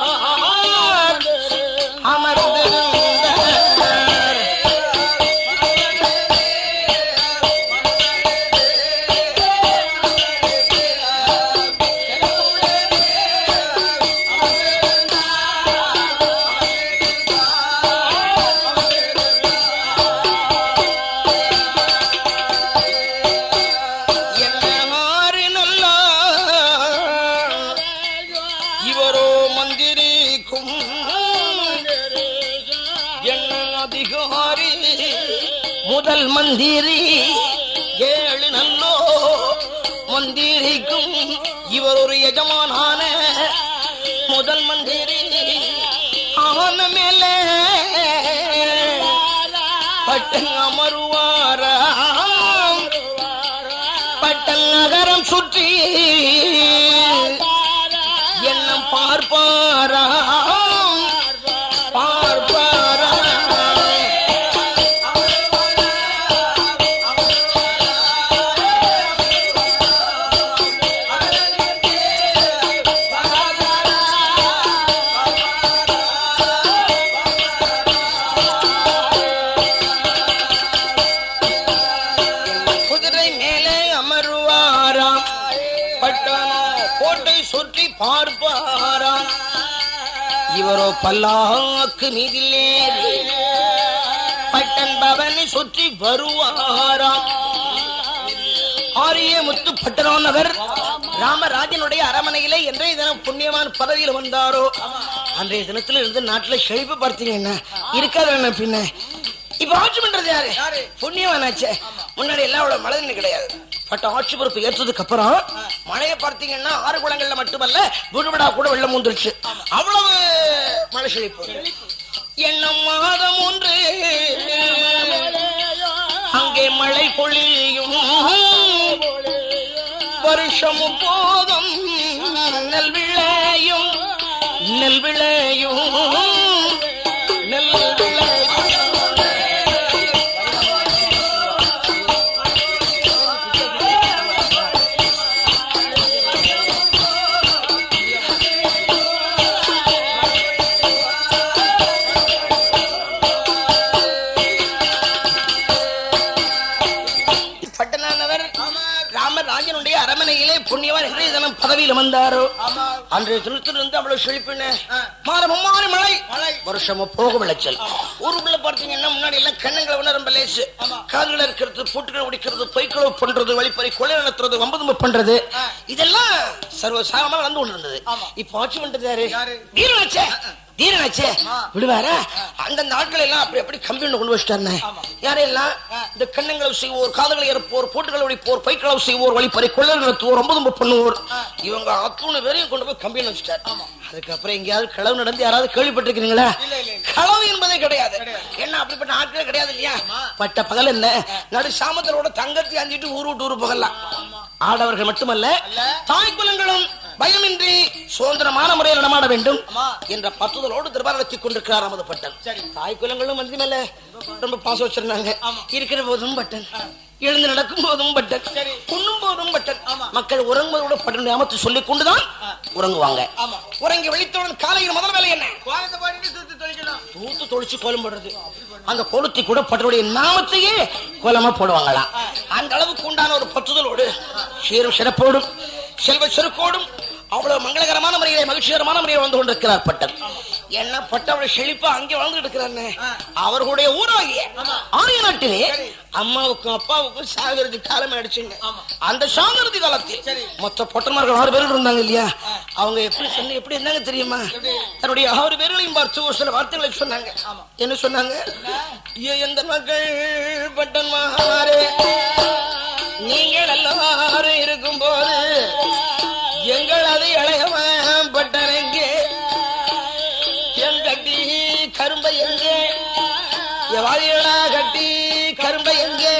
முதல் மந்திரி 7 நல்லோ மந்திரிக்கும் இவர் ஒரு எஜமானான முதல் மந்திரி ஆன மேலே பட்டன் அமருவாராம். பட்டன் நகரம் சுற்றி எண்ணம் பார்ப்பாராம். கோட்டை சுற்றி பார்ப்பாராம். இவரோ பல்லாக்கு மீதிலே பட்டன் பவனி சுற்றி வருவாராம். ஆரிய முத்து பட்டனவர் ராமராஜனுடைய அரமனையிலே என்றைய தினம் புண்ணியமான பதவியில் வந்தாரோ அன்றைய தினத்துல இருந்து நாட்டுல செழிப்பு பார்த்தீங்கன்னா இருக்காது என்ன பின்ன. இப்ப ஆட்சி பண்றது யாரு? புண்ணியவானாச்சே. முன்னாடி எல்லாம் அவ்வளவு மழை கிடையாது. பட் ஆட்சி பொறுப்பு ஏற்றதுக்கு அப்புறம் மழையை பார்த்தீங்கன்னா 6 குளங்கள்ல மட்டுமல்ல விடுபடா கூட வெள்ளம் வந்துருச்சு. அவ்வளவு மழை செழிப்பு. எண்ணம் மாதம் ஒன்று அங்கே மழை பொழியும் வருஷம் போதும் நெல் விளையும் நெல் விளையும் நெல் விளையும். ராமராஜனுடைய அரமனையிலே புண்ணியவான் என்றே தினம் பதவியில் வந்தாரோ அன்றைய தினத்திலிருந்து அவ்வளவு செழிப்புன்னு மாறி மழை வருஷம் போக விளைச்சல். ஊருக்குள்ள பார்த்தீங்கன்னா முன்னாடி எல்லாம் கண்ணங்களை உணர ரொம்ப லேசு. கால்களை இருக்கிறது, பூட்டுகளை உடைக்கிறது, பொய்க்களவு பண்றது, வழிப்பறை கொலை நடத்துறது, வம்பதும்பு பண்றது, இதெல்லாம் சர்வசாரமா நடந்து கொண்டு இருந்தது. இப்ப ஆட்சி பண்றது யாரு? வீரனாச்சே. தீரனாச்சே விடுவாரா? அந்த நாட்கள் எல்லாம் அப்படி அப்படி கம்பி கொண்டு வச்சுட்டாரு. யாரெல்லாம் இந்த கண்ணங்களை செய்வோர், காதுகளை இறப்போர், போட்டுகளை உடைப்போர், பைக்களவு செய்வோர், வழிப்பறை கொள்ளை நடத்துவோர், 9 பண்ணுவோர், இவங்க அத்தனை பேரையும் கொண்டு போய் கம்பி வச்சுட்டார். அதுக்கப்புறம் எங்கேயாவது களவு நடந்து யாராவது கேள்விப்பட்டிருக்கீங்களா? களவு என்பதே கிடையாது. என்ன அப்படிப்பட்ட ஆட்களே கிடையாது இல்லையா? பட்ட பகல் என்ன நடு சாமத்தரோட தங்கத்தை அஞ்சிட்டு ஊர் விட்டு ஊர் போகலாம். ஆடவர்கள் மட்டுமல்ல தாய் குலங்களும் பயமின்றி சுதந்திரமான முறையில் நடமாட வேண்டும் என்ற பற்றுதலோடு திரும்ப நடத்திக் கொண்டிருக்கிறார் நமது பட்டன். தாய் குலங்களும் மனித மேல ரொம்ப பாசம் வச்சிருந்தாங்க. இருக்கிற போதும் பட்டன், எழுந்து நடக்கும் போதும் பட்டன், உண்ணும் போதும் பட்டன். மக்கள் உறங்குவதோட பட்டன் அமர்த்து சொல்லிக் கொண்டுதான் உறங்குவாங்க. உறங்கி வெளித்தவுடன் காலையில் முதல் வேலை என்ன? தூத்து தொழிச்சு கோலம் போடுறது. அந்த கோலத்தை கூட பட்டனுடைய நாமத்தையே கோலமா போடுவாங்களாம். அந்த அளவுக்கு உண்டான ஒரு பற்றுதலோடு சீரும் சிறப்போடும் செல்வ செருக்கோடும் அவ்வளவு மங்களகரமான முறையிலே மகிழ்ச்சிகரமான முறையில் வந்து கொண்டிருக்கிறார் பட்டன். என்ன பட்டவளை செழிப்பா அங்கே வாழ்ந்துட்டு இருக்கிறாரு. அவர்களுடைய ஊராகிய ஆரிய நாட்டிலே அம்மாவுக்கும் அப்பாவுக்கும் சாகரதி காலம் ஆயிடுச்சுங்க. அந்த சாகரதி காலத்தில் மொத்த பொட்டன்மார்கள் 6 பேர்கள் இருந்தாங்க இல்லையா? அவங்க எப்படி இருந்தாங்க தெரியுமா? தன்னுடைய 6 பேர்களையும் பார்த்து ஒரு சில வார்த்தைகளை சொன்னாங்க. என்ன சொன்னாங்க? எந்த மக்கள் பட்டன்மாரே, நீங்கள் எல்லாரும் இருக்கும் போது எங்கள் அது இளையவன் பட்டன் எங்கே? எங்கட்டி கரும்பை எங்கே? வாழியடா கட்டி கரும்பை எங்கே?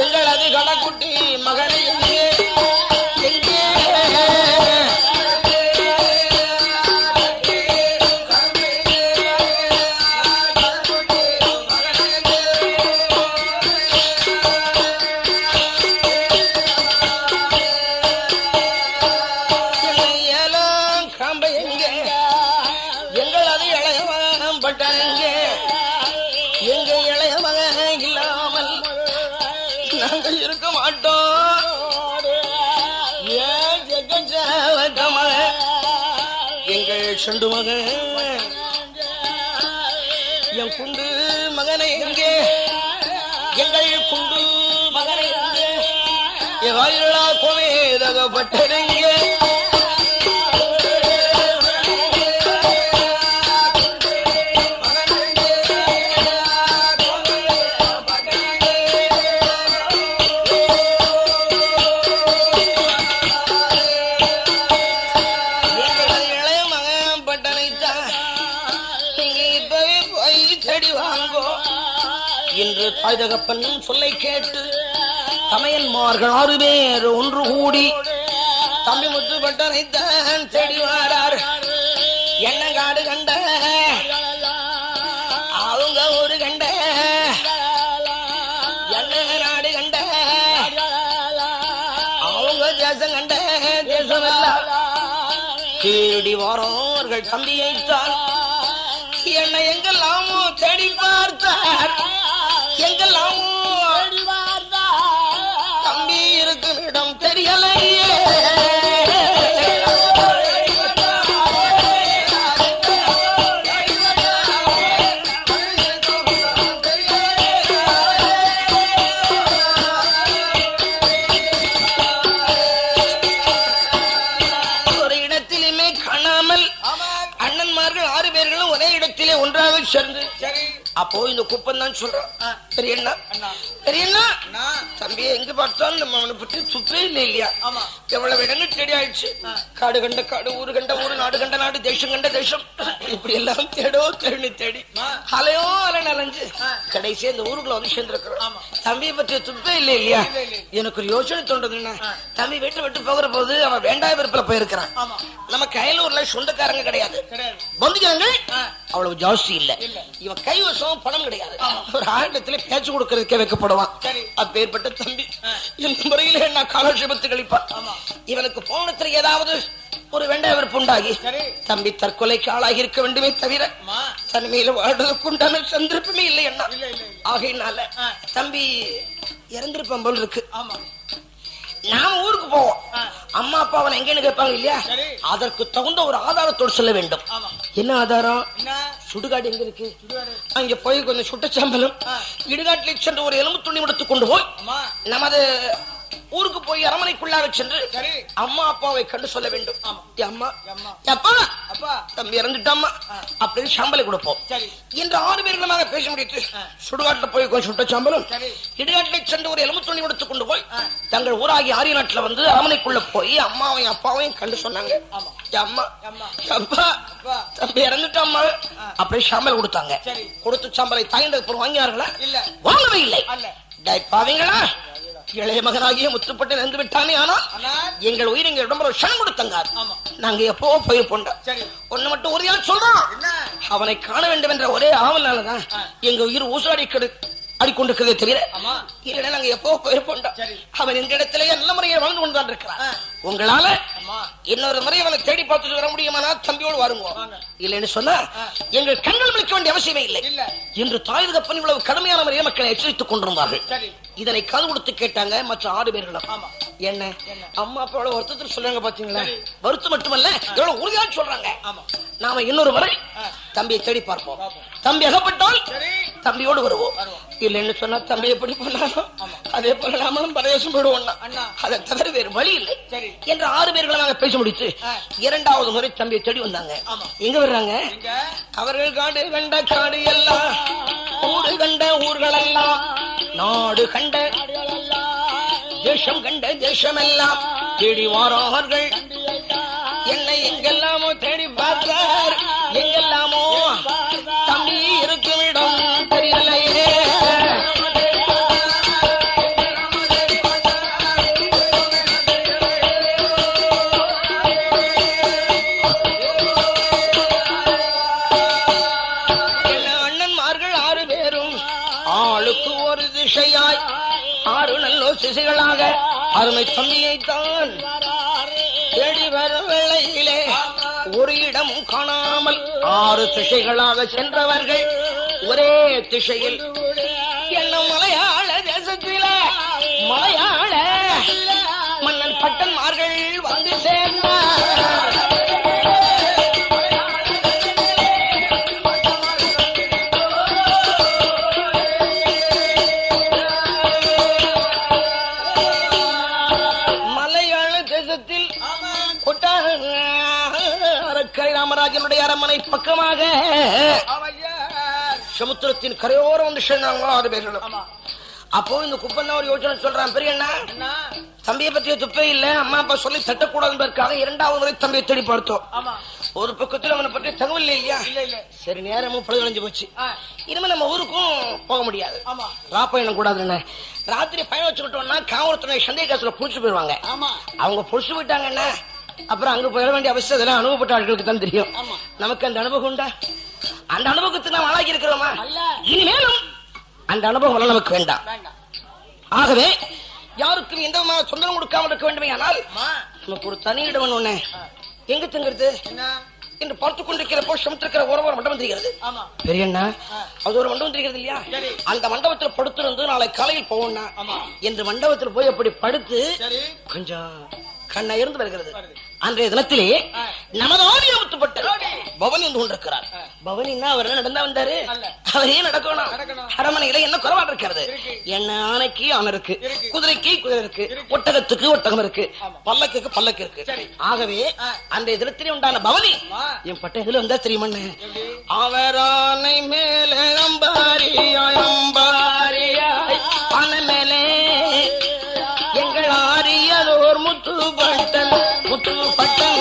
எங்கள் அது கடக்குட்டி மகனை எங்கே? எங்கே? எங்க இளைய மகன் இல்லாமல் நாங்கள் இருக்க மாட்டோம். எங்கள் செண்டு மகன், என் குண்டு மகனை எங்கே? எங்கள் குண்டு மகனை எங்கே? வாயிலா கோவேதகப்பட்டெங்கே? என்று தாய் தகப்பன் சொல்லை கேட்டு தமையன்மார்கள் 6 பேர் ஒன்று கூடி தம்பி முத்து பட்டனை தான் தேடி வாரார். என்ன காடு கண்ட அவங்க ஒரு கண்ட, என்ன நாடு கண்ட அவங்க தேசம் கண்ட தேசம் எல்லாம் தேடி வாரோர்கள் தம்பியைத்தான். என்ன எங்கெல்லாமோ தேடி பார்த்தார், எங்கெல்லாமோ தம்பி இருக்கும் இடம் தெரியலையே. சேர்ந்து சரி அப்போ இந்த குப்பம் தான் சொல்றான். பெரியண்ணா அண்ணா பெரியண்ணா அண்ணா தம்பியை எங்க பார்த்தாலும் நம்ம அவனை பற்றி துப்பே இல்லை இல்லையா? ஆமா எவ்வளவு இடங்கள் தேடி ஆயிடுச்சு. காடு கண்ட காடு, ஊரு கண்ட ஊரு, நாடு கண்ட நாடு, தேசம் கண்ட தேசம், இப்படி எல்லாம் தேடோ தேடி அலையோ அலை நலஞ்சு கடைசி இந்த ஊருக்குள்ள வந்து சேர்ந்திருக்கிறோம். தம்பியை பற்றி துப்பே இல்லை இல்லையா? எனக்கு ஒரு யோசனை தோன்றதுன்னா, தம்பி வீட்டை விட்டு போகிற போது அவன் வேண்டாய விருப்பில போயிருக்கிறான். நம்ம கையிலூர்ல சொந்தக்காரங்க கிடையாது, பந்துக்காரங்க அவ்வளவு ஜாஸ்தி இல்ல. இவன் கைவசம் பணம் கிடையாது. ஒரு ஆயிரத்துல பேச்சு கொடுக்கறதுக்கே வைக்கப்படுவான். அப்பேற்பட்ட தம்பி இந்த முறையில என்ன காலட்சேபத்து கழிப்பான். இவனுக்கு போனத்துல ஏதாவது ஒரு வேண்டாய விருப்பம் உண்டாகி தம்பி தற்கொலைக்கு ஆளாகி இருக்க வேண்டுமே தவிர தனிமையில வாழ்றதுக்கு உண்டான சந்தர்ப்பமே இல்லை என்ன. ஆகையினால தம்பி இறந்திருப்பான் போல் இருக்கு. நாம ஊருக்கு போவோம், அம்மா அப்பா அவன் எங்கன்னு கேட்பாங்க இல்லையா? அதற்கு தகுந்த ஒரு ஆதாரத்தோடு சொல்ல வேண்டும். என்ன ஆதாரம்? சுடுகாடு எங்க இருக்கு? அங்க போய் கொஞ்சம் சுட்டச்சாம்பலும் இடுகாட்டில் சென்று ஒரு எலும்பு துணி எடுத்து கொண்டு போய் நமது ஊருக்கு போய் அரமனைக்குள்ளாக சென்று அம்மா அப்பாவை கண்டு சொல்ல வேண்டும். அம்மா அப்பா அப்பா தம்பி இறந்துட்டாமா அப்படின்னு சாம்பலை கொடுப்போம். இன்று 6 பேர்களுமாக பேச முடியுது. சுடுகாட்டுல போய் சுட்ட சாம்பலும் இடுகாட்டில் சென்று ஒரு எலும்பு துணி எடுத்து கொண்டு போய் தங்கள் ஊராகி ஆரிய நாட்டுல வந்து அரமனைக்குள்ள போய் அம்மாவையும் அப்பாவையும் கண்டு சொன்னாங்க. அம்மா அப்பா தம்பி இறந்துட்டாமா அப்படியே சாம்பல் கொடுத்தாங்க. கொடுத்து சாம்பலை தாய்ந்தது வாங்கினார்களா? வாங்கவே இல்லை. பாவீங்களா, இளைய மகனாகிய முத்துப்பட்டு இறந்து விட்டானே. ஆனால் எங்கள் உயிர் எங்க உடம்புல ஷன் கொடுத்தங்க. நாங்க எப்போ போயிருப்போம். ஒண்ணு மட்டும் உறுதியா சொல்றோம், அவனை காண வேண்டும் என்ற ஒரே ஆவல்னாலதான் எங்க உயிர் ஊசாடி ஆடிக்கொண்டிருக்கிறதே தவிர இல்லைன்னா நாங்க எப்போ போயிருப்போம். அவன் எங்க இடத்துல நல்ல முறையில் வாழ்ந்து கொண்டுதான் இருக்கிறான். உங்களால இன்னொரு முறை அவனை தேடி பார்த்துட்டு வர முடியுமானா தம்பியோடு வருவோம். இல்லைன்னு சொன்னா எங்கள் கண்கள் விழிக்க வேண்டிய அவசியமே இல்லை. இன்று தாய் தகப்பன் இவ்வளவு கடுமையான முறையை மக்களை எச்சரித்துக் கொண்டிருந்தார்கள். இதனை காது கொடுத்து கேட்டாங்க மற்ற 6 பேர்களும். என்ன அம்மா அப்பாவோட வருத்தத்தில் சொல்றாங்க பாத்தீங்களா? வருத்தம் மட்டுமல்ல, எவ்வளவு உறுதியா சொல்றாங்க. நாம இன்னொரு முறை தம்பியை தேடி பார்ப்போம். தம்பி அகப்பட்டால் தம்பியோடு வருவோம். இல்லைன்னு சொன்னா தம்பி எப்படி பண்ணாலும் அதே போல நாமளும் பரதேசம் போடுவோம். அதை தவிர வேறு வழி இல்லை என்று 6 பேர்களை நாங்க பேச முடிச்சு 2வது முறை தம்பியை தேடி வந்தாங்க. எங்க வர்றாங்க? அவர்கள் காடு கண்ட காடு எல்லாம், ஊரு கண்ட ஊர்கள் எல்லாம், நாடு கண்ட தேசம் கண்ட தேசம் எல்லாம் தேடி வாரார்கள். என்னை எங்கெல்லாமோ தேடி பார்த்தார், எங்கெல்லாமோ தம்பி இருக்கும் இடம் தெரியலையே. அண்ணன்மார்கள் 6 பேரும் ஆளுக்கு ஒரு திசையாய் 6 நல்லோ திசைகளாக அருமை தம்பியைத்தான் தேடி வர வேளையிலே ஒரு இடமும் காணாமல் 6 திசைகளாக சென்றவர்கள் ஒரே திசையில் என்ன மலையாள தேசத்தில மலையாள மன்னன் பட்டன்மார்கள் வந்து சேர்ந்தார். மலையாள தேசத்தில் ராமராஜனுடைய அரண்மனை பக்கமாக சமுத்திரத்தின் கரையோரம் வந்து சேர்ந்தாங்க 6 பேர்களும். அப்போ இந்த குப்பன் ஒரு யோசனை சொல்றான். பெரியண்ணா தம்பியை பத்திய துப்பே இல்ல, அம்மா அப்பா சொல்லி தட்டக்கூடாதுக்காக 2வது முறை தம்பியை தேடி பார்த்தோம். ஒரு பக்கத்துல அவனை பற்றி தகவல் இல்லையா? சரி, நேரமும் பொழுது போச்சு. இனிமே நம்ம ஊருக்கும் போக முடியாது, ராப்பயணம் கூடாதுன்னு ராத்திரி பயணம் வச்சுக்கிட்டோம்னா காவல்துறை சந்தேக காசுல புடிச்சு போயிருவாங்க. அவங்க புடிச்சு போயிட்டாங்கன்னா அப்புறம் அங்க போயிட வேண்டிய அவசியம் அதெல்லாம் அனுபவப்பட்ட ஆட்களுக்கு தான் தெரியும். நமக்கு அந்த அனுபவம் உண்டா? அந்த அனுபவத்தை நாம் ஆளாக்கி இருக்கிறோமா? இனிமேலும் அந்த அனுபவம் நமக்கு வேண்டாம். ஆகவே யாருக்கும் எந்த விதமான சொந்தம் கொடுக்காமல் இருக்க வேண்டுமே. ஆனால் நமக்கு ஒரு தனி இடம் ஒண்ணு எங்க தங்குறது என்று பார்த்துக் கொண்டிருக்கிறப்போ சமுத்திருக்கிற ஒரு மண்டபம் தெரிகிறது. பெரியண்ணா அது ஒரு மண்டபம் தெரிகிறது இல்லையா? அந்த மண்டபத்தில் படுத்திருந்து நாளை காலையில் போவோம்னா என்று மண்டபத்தில் போய் அப்படி படுத்து கொஞ்சம் கண்ண இருந்து வருகிறது. அன்றைய தினத்திலே நமது ஆடியப்பட்ட பவனி வந்து கொண்டிருக்கிறார். பவனின்னா அவர் நடந்தா வந்தாரு, அவரே நடக்கணும். அரமனையில என்ன குறைவா இருக்கிறது? என்ன ஆணைக்கு ஆணை இருக்கு, குதிரைக்கு குதிரை இருக்கு, ஒட்டகத்துக்கு ஒட்டகம் இருக்கு, பல்லக்குக்கு பல்லக்கு இருக்கு. ஆகவே அன்றைய தினத்திலே உண்டான பவனி என் பட்ட இதுல வந்தா தெரியுமண்ணு. அவர் ஆணை மேல அம்பாரியாய் அம்பாரியாய் ஆனை மேலே எங்கள் ஆரியதோர் முத்து பட்டன் முத்து பட்டன்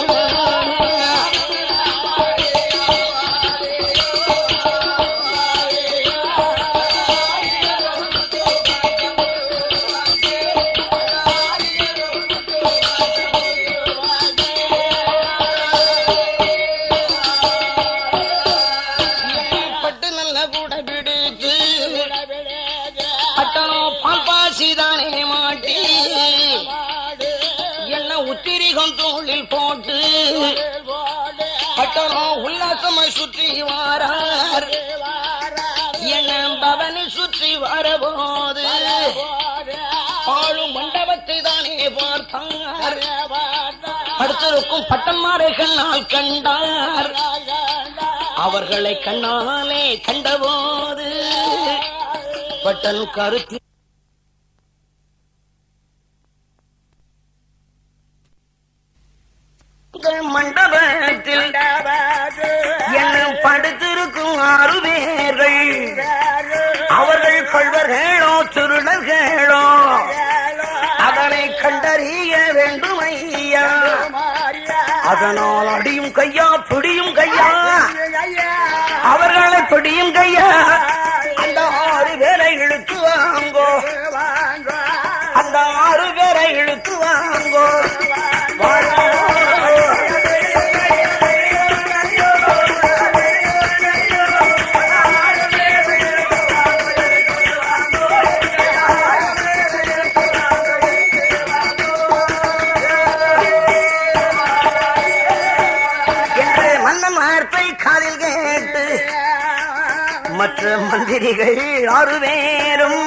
பட்டு நல்ல கூட பிடித்து பட்டனோ பால் பாசிதானே மாட்டி என்ன உத்திரிகம் தோளில் போட்டு பட்டனோ உல்லாசமாய் சுற்றி வாரார். என்ன பவனி சுற்றி வரபோது பாழும் மண்டபத்தை தானே பார்த்தார். படுத்திருக்கும் பட்டன்மாரை கண்ணால் கண்டார். அவர்களை கண்ணாலே கண்டபோது பட்டன் கருத்து மண்டபத்தில் என்ன படுத்திருக்கும் 6 பேர்கள். அவர்கள் கொள்வர்களோ திருடர்களோ அதனை கண்டறிய வேண்டும் ஐயா. அதனால் அடியும் கையா பிடியும் கையா, அவர்களை பிடியும் கையா. அந்த 6 பேரை இழுத்து வாங்கோ, அந்த 6 பேரை இழுத்து வாங்கோ. காதில் கேட்டு மற்ற மந்திரிகள் 6 பேரும்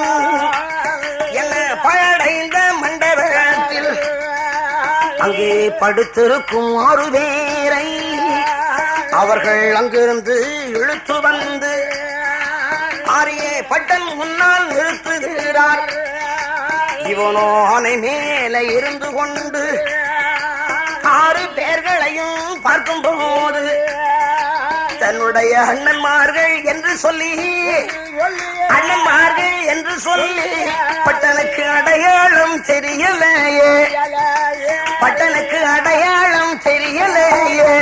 என்ன பழடைந்த மண்டபத்தில் அங்கே படுத்திருக்கும் 6 பேரை அவர்கள் அங்கிருந்து இழுத்து வந்து ஆரியே பட்டன் முன்னால் நிறுத்துகிறார். இவனோ ஆனை மேல இருந்து கொண்டு 6 பேர்களையும் பார்க்கும் போது தன்னுடைய அண்ணன்மார்கள் என்று சொல்லி அண்ணன்மார்கள் என்று சொல்லி பட்டனுக்கு அடையாளம் தெரியலையே, பட்டனுக்கு அடையாளம் தெரியலையே.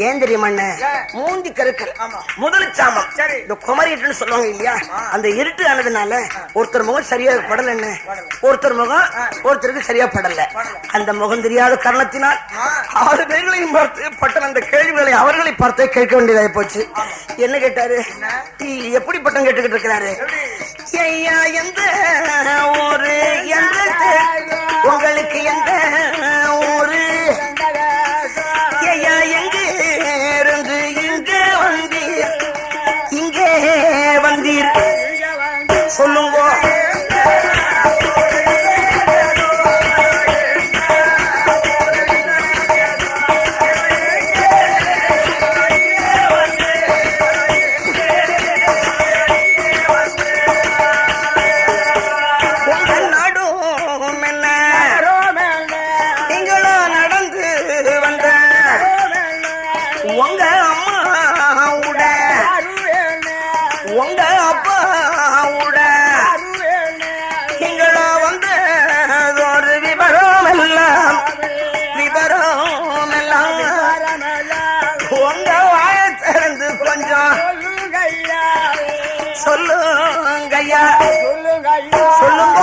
ஏந்திரி மண்ண மூந்தி கருக்கல் முதல் சாமம் இந்த குமரிட்டு சொல்லுவாங்க இல்லையா, அந்த இருட்டு ஆனதுனால ஒருத்தர் முகம் சரியா படல, ஒருத்தர் முகம் ஒருத்தருக்கு சரியா படல. அந்த முகம் தெரியாத காரணத்தினால் 6 பேர்களையும் பார்த்து பட்டன் அந்த கேள்விகளை அவர்களை பார்த்தே கேட்க வேண்டியதாகி போச்சு. என்ன கேட்டாரு, எப்படி பட்டம் கேட்டுக்கிட்டு இருக்கிறாரு? ஐயா எந்த ஊரு, உங்களுக்கு எந்த ஊரு, ஐயா எங்க இருந்து இங்கே வந்தீர், இங்கே வந்தீர் சொல்லுங்க. சொல்லுங்கய்யா, சொல்லுங்க.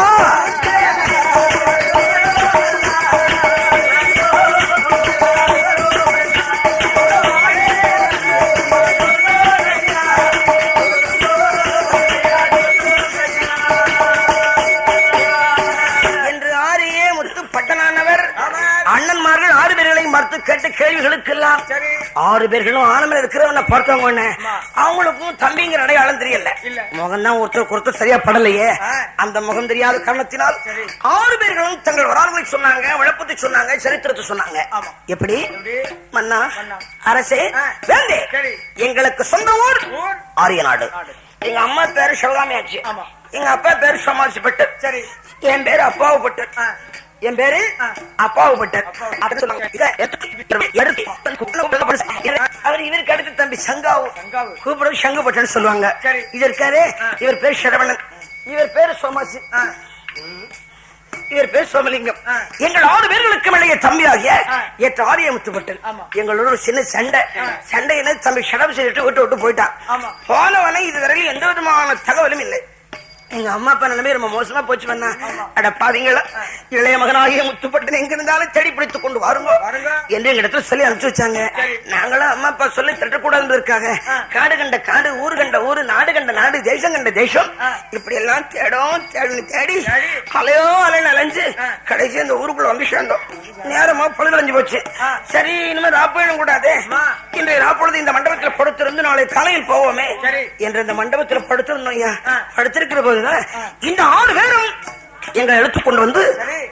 6 பேர்களும் ஆனமலை இருக்கிறவன பார்த்தவங்க அவங்களுக்கும் தம்பிங்கிற அடையாளம் தெரியல. முகம் தான் ஒருத்தர் சரியா படலையே. அந்த முகம் தெரியாத காரணத்தினால் 6 பேர்களும் தங்கள் வரலாறுகளை சொன்னாங்க, விளப்பத்தை சொன்னாங்க, சரித்திரத்தை சொன்னாங்க. எப்படி மன்னா அரசே வேண்டே, எங்களுக்கு சொந்த ஊர் ஆரியநாடு. எங்க அம்மா பேரு சிவகாமி ஆச்சு, எங்க அப்பா பேரு சமாசிப்பட்டர், சரி என் பேரு அப்பாவுப்பட்டர், என் பேரு அப்பாவுப்பட்டர். அவர் இவருக்கு அடுத்து தம்பி சங்காவு கூப்பிடும் சங்குப்பட்டன்னு சொல்லுவாங்க. இது இருக்காரு, இவர் பேர் சரவணன், இவர் பேரு சோமாசி, இவர் பேர் சோமலிங்கம். எங்கள் 6 பேர்களுக்கு இளைய தம்பியாகிய ஏற்ற ஆரியமுத்துப்பட்டல் எங்களோட ஒரு சின்ன சண்டையில தம்பி ஷடம் செய்துட்டு விட்டு போயிட்டான். போனவனை இதுவரையில் எந்த விதமான தகவலும் இல்லை. எங்க அம்மா அப்பா நிலைமை ரொம்ப மோசமா போச்சு. பண்ணா அட பாவீங்களா, இளைய மகனாகிய முத்துப்பட்டன் எங்க இருந்தாலும் தேடி பிடித்துக் கொண்டு வாருங்க என்று எங்க இடத்துல சொல்லி அனுப்பிச்சு வச்சாங்க. நாங்களும் அம்மா அப்பா சொல்லி திட்டக்கூடாது இருக்காங்க. காடு கண்ட காடு, ஊரு கண்ட ஊரு, நாடு கண்ட நாடு, தேசம் கண்ட தேசம், இப்படி எல்லாம் தேடி அலையோ அலைன்னு அலைஞ்சு கடைசி அந்த ஊருக்குள்ள வந்து சேர்ந்தோம். நேரமா பொழுது அலைஞ்சு போச்சு. சரி இனிமே ராப்போயிடும் கூடாது, இன்றைய ராப்பொழுது இந்த மண்டபத்தில் படுத்திருந்து நாளை காலையில் போவோமே என்று இந்த மண்டபத்தில் படுத்திருந்தோம். ஐயா படுத்திருக்கிற போது இந்த 6 பேரும் எங்களை எடுத்துக்கொண்டு வந்து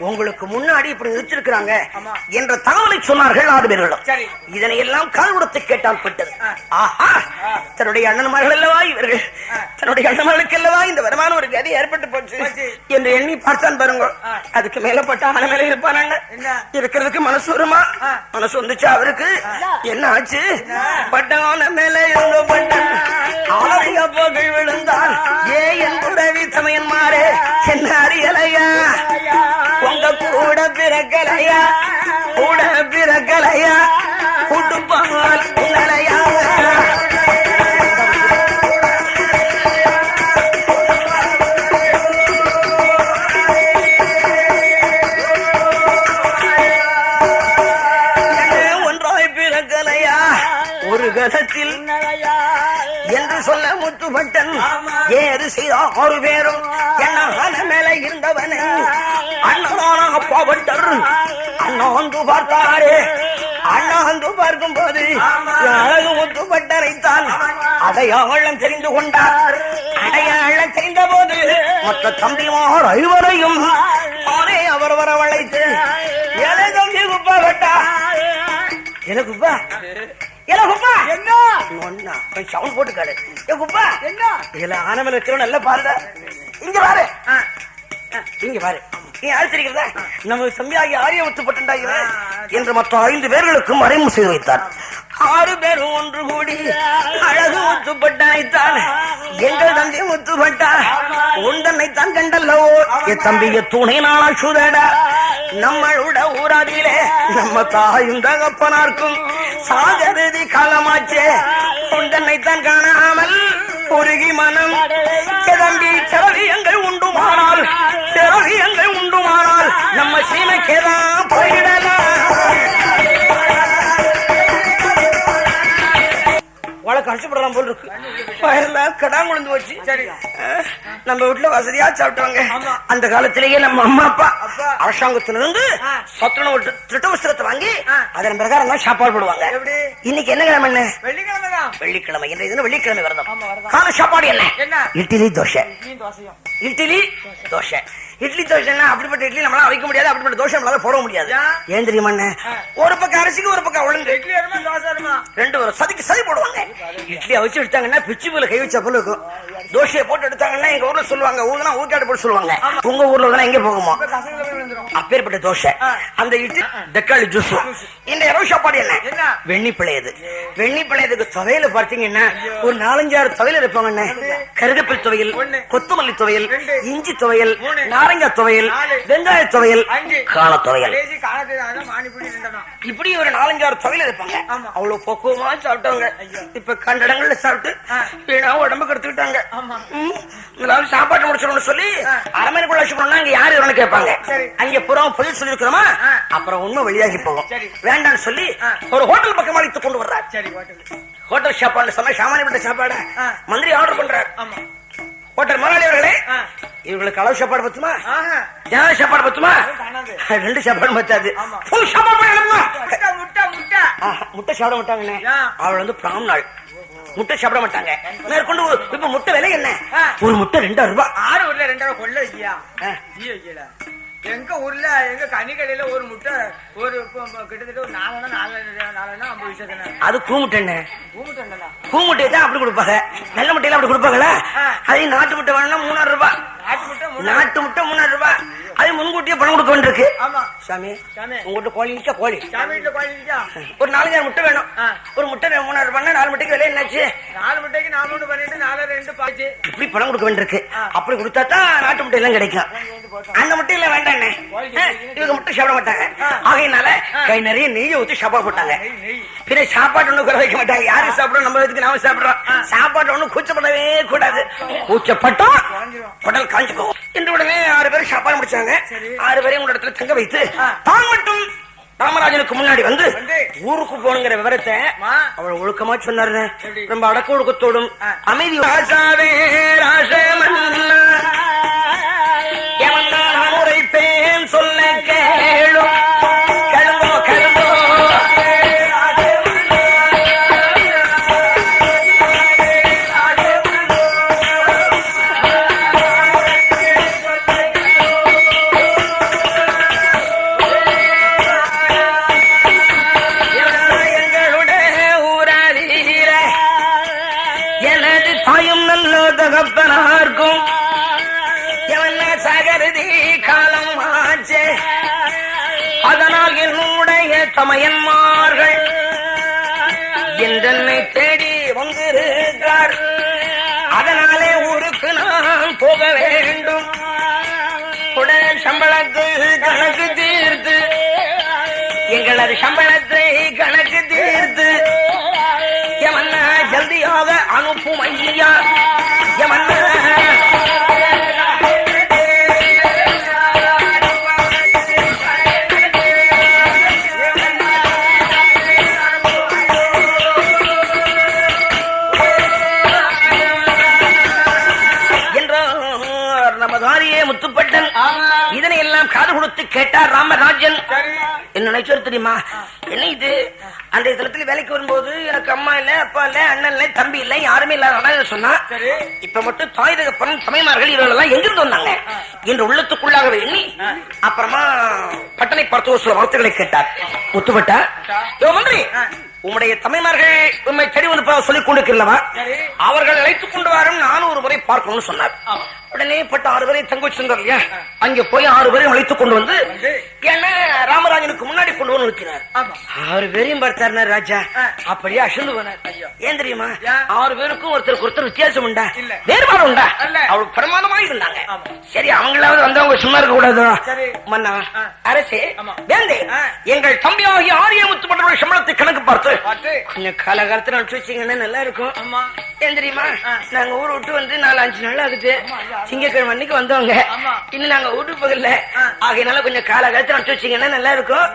உங்களுக்கு முன்னாடி இப்படி நிறுத்திருக்கிறாங்க என்ற தகவலை சொன்னார்கள் 6 பேர்களும். இதனை எல்லாம் கால் கொடுத்து கேட்டால் பட்டது. ஆஹா, தன்னுடைய அண்ணன்மார்கள் அல்லவா இவர்கள், தன்னுடைய அண்ணன்மார்களுக்கு அல்லவா இந்த வருமான ஒரு கதி ஏற்பட்டு போச்சு என்று எண்ணி பார்த்தான் பாருங்க. அதுக்கு மேல பட்ட ஆன மேல இருப்பானாங்க, இருக்கிறதுக்கு மனசு வருமா? மனசு வந்துச்சா அவருக்கு? என்ன ஆச்சு? பட்டான மேல இருந்த பட்டன் ஆலய போகை விழுந்தால் ஏ என் உறவி தமையன் மாறே என்ன அறியலையா, உங்க கூட பிறக்கலையா, கூட பிறக்கலையா, கூட்டுப்பால் உங்களையா. ஒன்றாய் பிறக்கலையா ஒரு கதத்தில் என்று சொல்ல முத்துப்பட்டன் ஏறு செய்த 6 பேரும் என்ன மேல இருந்தவனே அண்ணனான அப்பாவட்டர் அண்ணா வந்து பார்த்தாரு. அண்ணா வந்து பார்க்கும் போது அழகு முத்துப்பட்டரைத்தான் அடையாளம் தெரிந்து கொண்டார். அடையாளம் தெரிந்த போது மொத்த தம்பிமார் 5வரையும் அவரே அவர் வரவழைத்து ஏழை தம்பி குப்பா வெட்டா எனக்குப்பா சவுண்ட் போட்டு காடு குப்பா இதுல ஆனமல இருக்கிற நல்ல பாருடா, இங்க பாரு, இங்க பாரு, நீ ஆச்சரிக்கிறதா நம்ம தம்பியாகி ஆரியமுத்துப்பட்டா என்று மற்ற 5 பேர்களுக்கும் மறைமுகம் செய்து வைத்தார். 6 பேரும் ஒன்று கூடி அழகு முத்துப்பட்டாய்த்தான் எங்கள் தந்தை முத்துப்பட்டா உண்டனைத்தான் கண்டல்லவோ என் தம்பிய துணை நாளா சுதடா நம்மளோட ஊராதிலே நம்ம தாயும் தகப்பனார்க்கும் சாகருதி காலமாச்சே உண்டனைத்தான் காணாமல் உருகி மனம் தம்பி செலவியங்கள் உண்டுமானால் செலவியங்கள் உண்டுமானால் நம்ம சீமைக்கேதான் போயிடலாம். கஷ்டப்படலாம் போல் இருக்கு. கடாங்குழந்து வச்சு நம்ம வீட்டுல வசதியா சாப்பிட்டவங்க. அந்த காலத்திலேயே நம்ம அம்மா அப்பா அரசாங்கத்திலிருந்து சொத்தனை விட்டு திருட்டவஸ்திரத்தை வாங்கி அதன் பிரகாரம் தான் சாப்பாடு போடுவாங்க. இன்னைக்கு என்ன கிழமை? வெள்ளிக்கிழமை. வெள்ளிக்கிழமை விரதம். கால சாப்பாடு என்ன? இட்லி தோசை. இட்லி தோசை. இட்லி தோசைன்னா அப்படிப்பட்ட இட்லி நம்மளால வைக்க முடியாது, அப்படிப்பட்ட தோசை நம்மளால போட முடியாது. ஏன் தெரியுமா? ஒரு பக்கம் அரிசிக்கு ஒரு பக்கம் உளுந்து ரெண்டு வரும் சதிக்கு சதி போடுவாங்க. இட்லி அவிச்சு எடுத்தாங்கன்னா பிச்சு போல கை வச்ச போல இருக்கும். தோசையை போட்டு எடுத்தாங்கன்னா எங்க ஊர்ல சொல்லுவாங்க ஊதுனா ஊக்காடு போட்டு சொல்லுவாங்க. உங்க ஊர்ல எங்க போகுமா அப்பேற்பட்ட தோசை. அந்த இட்லி தக்காளி ஜூஸ். இந்த இரவு சாப்பாடு என்ன? வெண்ணி பிழையது. வெண்ணி பிழையதுக்கு துவையில பார்த்தீங்கன்னா ஒரு 4-5 துவையல் இருப்பாங்க. கருகப்பில் துவையல், கொத்தமல்லி துவையல், இஞ்சி துவையல், நாரங்காய் துவையல், வெங்காய துவையல், காண துவையல், இப்படி ஒரு 4-5 துவையல் இருப்பாங்க. அவ்வளவு பக்குவமா சாப்பிட்டவங்க. இப்ப கண்ட இடங்கள்ல சாப்பிட்டு வீணா உடம்புக்கு எடுத்துக்கிட்டாங்க. சாப்பாட்டு முடிச்சிடணும்னு சொல்லி அரமனைக்குள்ள வச்சுக்கணும்னா அங்க யாரு வரணும்னு கேட்பாங்க. அங்க புறம் பொய் சொல்லிருக்கிறோமா அப்புறம் உண்மை வெளியாகி போகும். வேண்டாம்னு சொல்லி ஒரு ஹோட்டல் பக்கம் அழைத்து கொண்டு வர்றாரு. ஹோட்டல் சாப்பாடு சொன்னா சாமானியப்பட்ட சாப்பாடு மந்திரி ஆர்டர் பண்றாரு. ஹோட்டல் முதலாளி அவர்களே, இவங்களுக்கு அளவு சாப்பாடு பத்துமா? ஜன சாப்பாடு பத்துமா? 2 சாப்பாடு பத்தாது. முட்டை சாப்பிட மாட்டாங்கண்ணே. அவள் வந்து பிராமணாள், முட்டை சாப்பிட மாட்டாங்க. மேற்கொண்டு இப்ப முட்டை விலை என்ன? ஒரு முட்டை 2000 ரூபாய். 6 ஊர்ல 2 கொள்ள வைக்கியா? வைக்கல. எங்க ஊர்ல எங்க கனிக்கடையில ஒரு முட்டை ஒரு கிட்டத்தட்ட ஒரு 4 50 அது கூமுட்டை. பூமுட்டா கூமுட்டையை தான் அப்படி கொடுப்பாங்க. நல்ல முட்டையில அப்படி கொடுப்பாங்களா? அதே நாட்டு முட்டை வேணும்னா 3000 ரூபாய். நாட்டு முட்டை 3000 ரூபாய். அது முன்கூட்டியே பணம் கொடுக்க வேண்டியிருக்கு. ஆமா சாமி, உங்ககிட்ட கோழி இருக்கா? கோழி ஒரு 4,000 முட்டை வேணும். ஒரு முட்டை 3000 ரூபாய். 4 முட்டைக்கு விலை என்னாச்சு? 4 முட்டைக்கு 4 பண்ணிட்டு 4 2 பாச்சு இப்படி பணம் கொடுக்க வேண்டியிருக்கு. அப்படி கொடுத்தா தான் நாட்டு முட்டை எல்லாம் கிடைக்கும். அந்த முட்டையில வேண்டாம், இவங்க முட்டை சாப்பிட மாட்டாங்க. ஆகையினால கை நிறைய நெய்யை ஊற்றி சாப்பாடு போட்டாங்க. பின்ன சாப்பாடு ஒண்ணு குறை வைக்க மாட்டாங்க. யாரும் சாப்பிடுறோம், நம்ம இதுக்கு நாம சாப்பிடுறோம். சாப்பாடு ஒண்ணு கூச்சப்படவே கூடாது. கூச்சப்பட்டோம் உடல் காஞ்சுக்கும் என்று உடனே 6 பேர் சாப்பாடு முடிச்சாங்க. 6 பேரையும் உங்க இடத்துல தங்க வைத்து தான் மட்டும் ராமராஜனுக்கு முன்னாடி வந்து ஊருக்கு போனுங்கிற விவரத்தை அவள் ஒழுக்கமா சொன்னாரு. ரொம்ப அடக்க ஒழுக்கத்தோடும் அமைதி. உரைப்பேன் சொல்ல கேளும் கிளம்போ கிளம்போ. தகப்பனார்க்கும் எவன சகருதி காலம் ஆச்சே. அதனால் என்னுடைய தமையன்மார்கள் என்றென்னை தேடி வந்திருக்கார். அதனாலே ஊருக்கு நான் போக வேண்டும். உடல் சம்பளத்து கணக்கு தீர்த்து, எங்களது சம்பளத்தை கணக்கு தீர்த்து எவன ஜல்தியாக அனுப்பும் ஐயா. நமதாரியே முத்துப்பட்டன் இதனை எல்லாம் காது கொடுத்து கேட்டார் ராமராஜன். என்ன நினைச்சாரு தெரியுமா? என்ன இது? அந்த தளத்தில் வேலைக்கு வரும்போது எனக்கு அம்மா இல்ல, அப்பா இல்ல, அண்ணன் இல்ல, தம்பி இல்ல, யாருமே இல்லாத சொன்னா, இப்ப மட்டும் தாய் தகப்பன் சமயமார்கள் இவர்களெல்லாம் எங்கிருந்து வந்தாங்க என்று உள்ளத்துக்குள்ளாகவே எண்ணி அப்புறமா பட்டனை பார்த்து ஒரு சில வார்த்தைகளை கேட்டார். முத்துப்பட்டா, மந்திரி, உம்முடைய தமைமார்கள் உண்மை தேடி வந்து சொல்லிக் கொண்டிருக்கிறவா, அவர்கள் அழைத்துக் கொண்டு வரும் 400 முறை பார்க்கணும்னு சொன்னார். உடனே பட்ட 6 பேரை தங்க வச்சிருந்தார் இல்லையா, அங்கே போய் 6 பேரையும் அழைத்துக் கொண்டு வந்து என்ன ராமராஜனுக்கு முன்னாடி கொண்டு வந்து நிறுத்தினார். 6 பேரையும் பார்த்தாருனா ராஜா அப்படியே அசந்து போனார். ஏன் தெரியுமா? 6 பேருக்கும் ஒருத்தருக்கு ஒருத்தர் வித்தியாசம் உண்டா, வேறுபாடு உண்டா? அவளுக்கு பிரமாதமா இருந்தாங்க. சரி, அவங்களாவது வந்தவங்க சும்மா இருக்க கூடாதோ? மன்னா அரசே, வேந்தே, எங்கள் தம்பியாகிய ஆரிய முத்துப்பட்டவருடைய சம்பளத்தை கணக்கு பார்த்து கொஞ்சம் காலகாலத்தில் அனுப்பிச்சு வச்சீங்கன்னா நல்லா இருக்கும். ஏன் தெரியுமா? நாங்க ஊர் விட்டு வந்து 4-5 நாள் ஆகுது. திங்கக்கிழமை அன்னைக்கு வந்தவங்க, இன்னும் நாங்க வீட்டுக்கு போகல. ஆகையினால கொஞ்சம் காலகாலத்தில் அனுப்பிச்சு வச்சீங்கன்னா நல்லா இருக்கும்.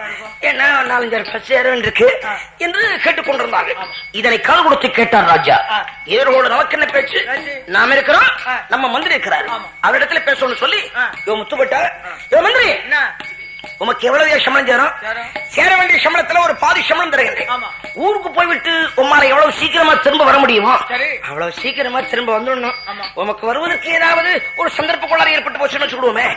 ஏன்னா 4-5 பஸ் ஏறும் இருக்கு என்று கேட்டுக்கொண்டிருந்தார்கள். இதனை கால் கொடுத்து கேட்டார் ராஜா. இவர்களோட நமக்கு என்ன பேச்சு? நாம இருக்கிறோம், நம்ம மந்திரி இருக்கிறார், அவரிடத்துல பேசணும்னு சொல்லி முத்துப்பட்டா, மந்திரி உமக்கு எவ்வளவு சம்பளம் சேரும்? சேர வேண்டிய சம்பளத்துல ஒரு பாதி சம்பளம் தருகின்றேன். ஊருக்கு போய்விட்டு உமாரை எவ்வளவு சீக்கிரமா திரும்ப வர முடியுமோ அவ்வளவு சீக்கிரமா திரும்ப வந்துடணும். உமக்கு வருவதற்கு ஏதாவது ஒரு சந்தர்ப்ப கோளாறு ஏற்பட்டு போச்சுன்னு வச்சுக்கிடுவோமே,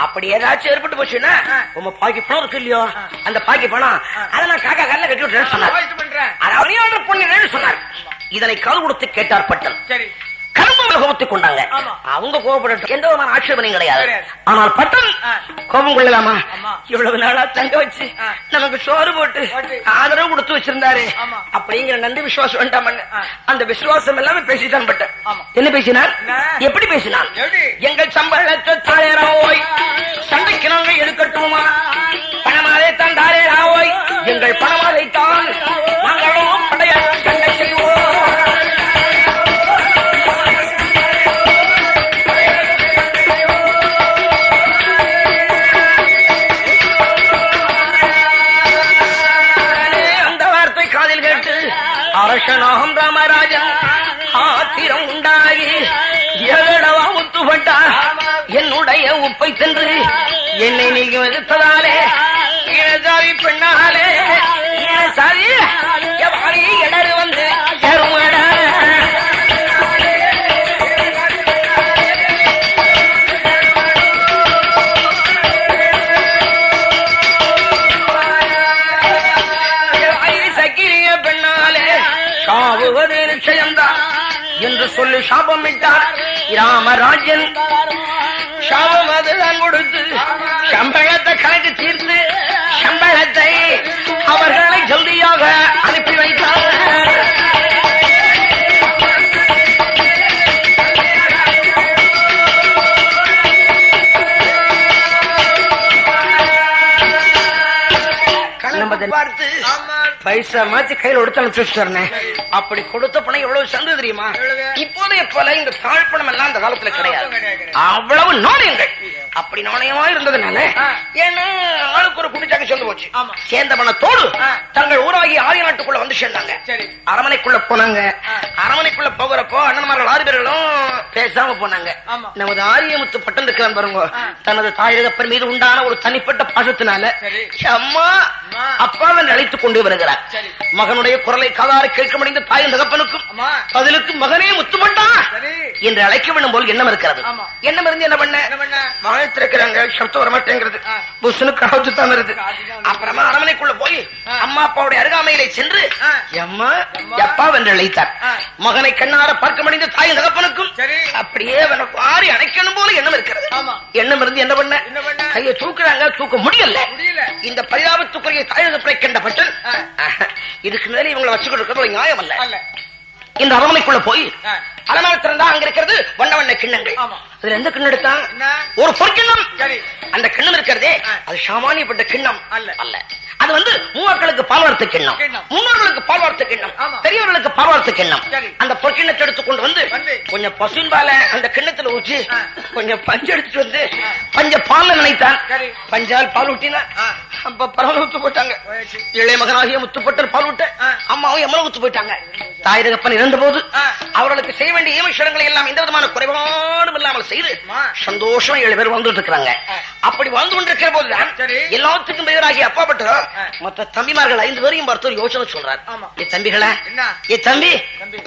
அப்படி ஏதாச்சும் ஏற்பட்டு போச்சுன்னா உங்க பாக்கி பணம் இருக்கு இல்லையோ, அந்த பாக்கி பணம் அதை நான் காக்கா கால கட்டி விட்டுறேன்னு சொன்னார். இதனை கால் கொடுத்து கேட்டார் பட்டன். கோபத்துக் கொண்டாங்க. அவங்க கோபப்பட்டு எந்த ஒரு ஆட்சேபனையும் கிடையாது. ஆனால் பட்டன் கோபம் கொள்ளலாமா? இவ்வளவு நாளா தங்க வச்சு நமக்கு சோறு போட்டு ஆதரவு கொடுத்து வச்சிருந்தாரு, அப்படிங்கிற நன்றி விசுவாசம் வேண்டாம். அந்த விசுவாசம் எல்லாமே பேசிட்டான் பட்டன். என்ன பேசினார்? எப்படி பேசினார்? எங்கள் சம்பளத்தை தாரேராவோய், சண்டைக்கு நாங்க எடுக்கட்டுமா? பணமாலே தான் தாரேராவோய், எங்கள் பணமாலை தான் நாங்களும் படைய சண்டை செய்வோம். அரசனாகும் ராமராஜன் ஆத்திரம் உண்டாகி எழவா முத்துப்பட்டா, என்னுடைய உப்பை சென்று என்னை நீங்க எதிர்த்ததாலே இனஜாதி பெண்ணாலே சாரி வாடி இடறு வந்து கருமடா சக்கிரிய பெண்ணாலே சாவுவது நிச்சயம்தான் என்று சொல்லி சாபமிட்டார் ராமராஜன். சாபம் அதுதான் கொடுத்து சம்பளத்தை கணக்கு தீர்த்து சம்பளத்தை அவர்களை ஜல்தியாக அனுப்பி வைத்தார். பார்த்து பைசா மாத்தி கையில கொடுத்து அனுப்பிச்சுட்டேன். அப்படி கொடுத்த பணம் எவ்வளவு சந்து தெரியுமா? இப்போதைய போல இந்த தாழ்பணம் எல்லாம் அந்த காலத்துல கிடையாது. அவ்வளவு நாணயங்கள் அப்படி நாணயமா இருந்ததுனால ஏன்னா ஆளுக்கு ஒரு குடிச்சாங்க சொல்லி போச்சு. சேர்ந்த பணத்தோடு தங்கள் ஊராகி ஆரிய நாட்டுக்குள்ள வந்து சேர்ந்தாங்க. அரமனைக்குள்ள போனாங்க. அரமனைக்குள்ள போகிறப்போ அண்ணன்மார்கள் 6 பேர்களும் பேசாம போனாங்க. நமது ஆரியமுத்து பட்டம் இருக்கிறான் பாருங்க, தனது தாயகப்பன் மீது உண்டான ஒரு தனிப்பட்ட பாசத்தினால அம்மா அப்பாவன் அழைத்துக் கொண்டு வருகிறார். மகனுடைய குரலை காதார கேட்க முடிந்த தாயின் தகப்பனுக்கும் பதிலுக்கு மகனே முத்துப்பட்டான் என்று அழைக்க வேண்டும் போல் எண்ணம் இருக்கிறது. எண்ணம் இருந்து என்ன பண்ண வாழ்த்திருக்கிறாங்க. சப்தம் வர மாட்டேங்கிறது. புஷனுக்கு ஆபத்து தான் வருது. அப்புறமா அரமனைக்குள்ள போய் அம்மா அப்பாவுடைய அருகாமையிலே சென்று அம்மா அப்பா என்று அழைத்தார். மகனை கண்ணார பார்க்க முடிந்த தாயின் தகப்பனுக்கும் அப்படியே வாரி அணைக்கணும் போல எண்ணம் இருக்கிறது. எண்ணம் இருந்து என்ன பண்ண கையை தூக்குறாங்க. தூக்க முடியல. இந்த பரிதாபத்துக்குரிய தாய் தகப்பனை கண்டப்பட்டு இதுக்கு மேல இவங்களை வச்சுக்கிட்டு இருக்கிறது நியாயம் அல்ல. இந்த அரமனைக்குள்ள போய் அலமாரி திறந்தா அங்க இருக்கிறது வண்ண வண்ண கிண்ணங்கள். அதுல எந்த கிண்ணம் எடுத்தான்? ஒரு பொற்கிண்ணம். அந்த கிண்ணம் இருக்கிறதே அது சாமானியப்பட்ட கிண்ணம் அல்ல. அது வந்து மூவர்களுக்கு பால்வார்த்த கிண்ணம், முன்னோர்களுக்கு பால்வார்த்த கிண்ணம், பெரியவர்களுக்கு பால்வார்த்த கிண்ணம். அந்த பொற்கிண்ணத்தை எடுத்துக்கொண்டு வந்து கொஞ்சம் பசுவின் பாலை அந்த கிண்ணத்துல ஊற்றி கொஞ்சம் பஞ்சு எடுத்துட்டு வந்து பஞ்ச பால்ல நினைத்தான். பஞ்சால் பால் ஊட்டினா அப்ப பரவல ஊத்து போட்டாங்க. இளைய மகனாகிய முத்துப்பட்டர் பால் விட்டு அம்மாவும் எம்மளவு ஊத்து போயிட்டாங்க. தாய் தகப்பன் இருந்த போது அவர்களுக்கு செய்ய வேண்டிய ஈமஷங்களை எல்லாம் எந்த விதமான குறைபாடும் இல்லாமல் செய்து சந்தோஷமா 7 பேர் வாழ்ந்துட்டு இருக்கிறாங்க. அப்படி வாழ்ந்து கொண்டிருக்கிற போதுதான் எல்லாத்துக்கும் பெயராகி அப்பா பட்டு மற்ற தம்பிமார்கள் 5 பேரையும் பார்த்து ஒரு யோசனை சொல்றார். ஏ தம்பிகளா, ஏ தம்பி,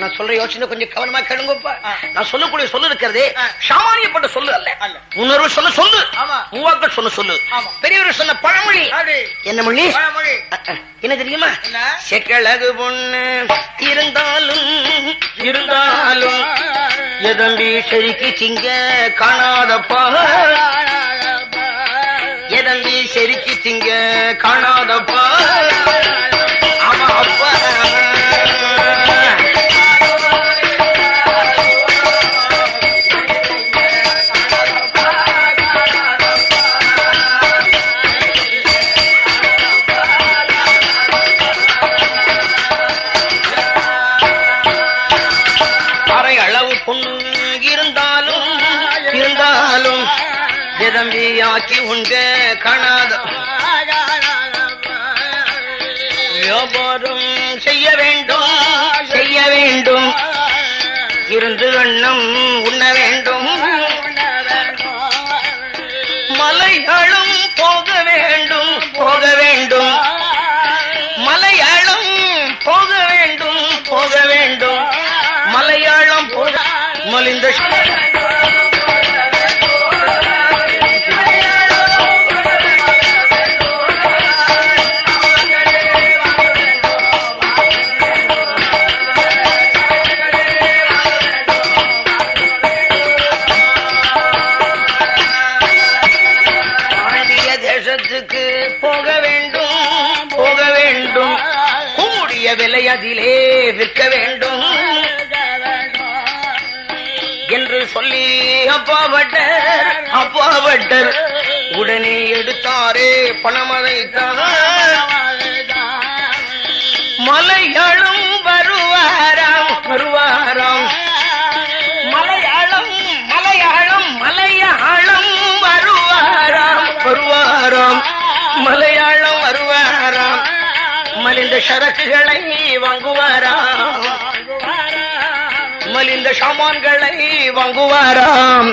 நான் சொல்ற யோசனை கொஞ்சம் கவனமா கேளுங்கப்பா. நான் சொல்லக்கூடிய சொல்லு இருக்கிறதே சாமானியப்பட்ட சொல்லு அல்ல. முன்னோர்கள் சொன்ன சொல்லு, மூவாக்கள் சொன்ன சொல்லு, பெரியவர்கள் சொன்ன பழமொழி. என்ன மொழி? என்ன தெரியுமா? செக்கழகு பொண்ணு இருந்தாலும் எதம்பி செருக்கி சிங்க காணாதப்பா, எதம்பி செருக்கி சிங்க காணாதப்பா. ஆமா அப்பா எதம்பியாக்கி உண்ட காணாத வியாபாரம் செய்ய வேண்டும் இருந்து வண்ணம் உண்ண வேண்டும். மலையாளம் போக வேண்டும் மலையாளம் போக வேண்டும் மலையாளம் போக மலிந்த விலை அதிலே விற்க வேண்டும் என்று சொல்லி அப்பாவட்டர் உடனே எடுத்தாரே பணமதைத்தான். மலையாளம் வருவாராம் மலையாளம் வருவாராம் மலையாளம் வருவாராம். மலிந்த சரக்குகளை வாங்குவாராம், மலிந்த சாமான்களை வாங்குவாராம்.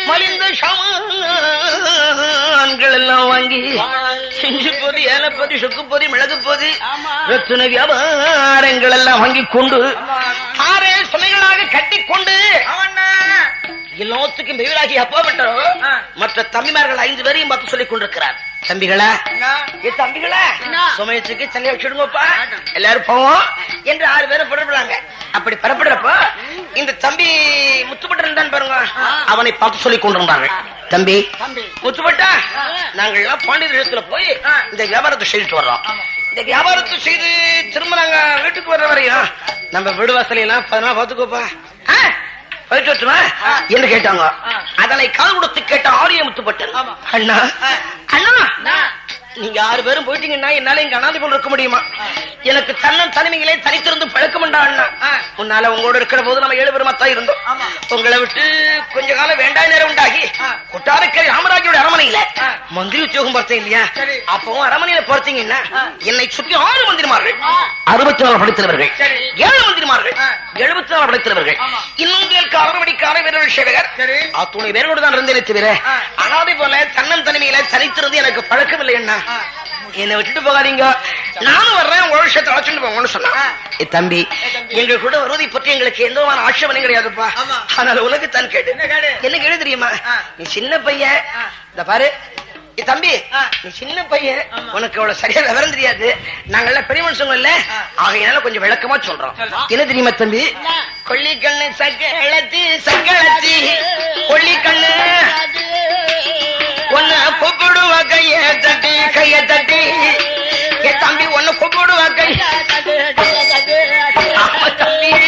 மலிந்த சாமான்கள் எல்லாம் வாங்கி செஞ்சு பொதி ஏலப்பொதி சுக்கு பொதி மிளகு பொதி ரத்தின வியாபாரங்கள் எல்லாம் வாங்கி கொண்டு 6 சுமைகளாக கட்டி கொண்டு எல்லாத்துக்கும் வெயிலாகி அப்பாவிட்டோ மற்ற தம்பிமார்கள் 5 பேரையும் பார்த்து சொல்லிக் கொண்டிருக்கிறார். தம்பிகளா தம்பிகளா சுமையத்துக்கு தண்ணி வச்சுடுங்கப்பா எல்லாரும் போவோம் என்று 6 பேரை புறப்படுறாங்க. அப்படி புறப்படுறப்ப இந்த தம்பி முத்துப்பட்டன் தான் பாருங்க அவனை பார்த்து சொல்லிக் கொண்டிருந்தார்கள். தம்பி முத்துப்பட்டா நாங்கள் எல்லாம் பாண்டியத்துல போய் இந்த வியாபாரத்தை செய்துட்டு வர்றோம். இந்த வியாபாரத்தை செய்து திரும்ப நாங்க வீட்டுக்கு வர்ற வரையும் நம்ம வீடு வாசலையெல்லாம் 14 பார்த்துக்கோப்பா என்று கேட்டாங்க. அதனை கால் கொடுத்து கேட்ட ஆரிய முத்துப்பட்டன் அண்ணா அண்ணா நீங்க 6 பேரும் போயிட்டீங்கன்னா என்னால இங்க அனாதை போல் இருக்க முடியுமா? எனக்கு தனிமையிலே தனித்திருந்து பழக்கம்டா அண்ணா. உன்னால உங்களோட இருக்கிற போது நம்ம 7 பேருமா தான் இருந்தோம். உங்களை விட்டு கொஞ்ச காலம் வேண்டாம் நேரம் உண்டாகி கொட்டாரக்கரை ராமராஜோட அரமனையில மந்திரி உத்தியோகம் பார்த்தேன் இல்லையா? அப்பவும் அரமனையில பார்த்தீங்கன்னா என்னை சுற்றி 6 மந்திரிமார்கள் 64 படித்தவர்கள் 7 மந்திரிமார்கள் 74 படித்தவர்கள் இன்னும் அறுபடிக்கான வீரர்கள் சேவகர் அத்துணை பேரோடு தான் இருந்தேனே தவிர அனாதை போல தனிமையில தனித்திருந்து எனக்கு பழக்கம் இல்லை அண்ணா. என்னை விட்டுட்டு போகாதீங்க, நானும் வர்றேன், உங்க விஷயத்தை அழைச்சிட்டு போங்கன்னு சொன்னா. தம்பி எங்க கூட வருவதை பற்றி எங்களுக்கு எந்த விதமான ஆட்சேபனையும் கிடையாதுப்பா. அதனால உனக்கு தான் கேட்டு என்ன கேடு தெரியுமா? நீ சின்ன பையன், இந்த பாரு தம்பி நீ சின்ன பையன், உனக்கு அவ்வளவு சரியா விவரம் தெரியாது. நாங்கெல்லாம் பெரிய மனுஷங்க இல்ல, ஆகையினால கொஞ்சம் விளக்கமா சொல்றோம். என்ன தெரியுமா தம்பி? கொள்ளிக்கண்ணு சக்களத்தி சக்களத்தி கொள்ளிக்கண்ணு ஒன்ன கூப்பிடுவா கைய தட்டி கைய தட்டி தம்பி ஒன்ன கூப்பிடுவா கைய தம்பி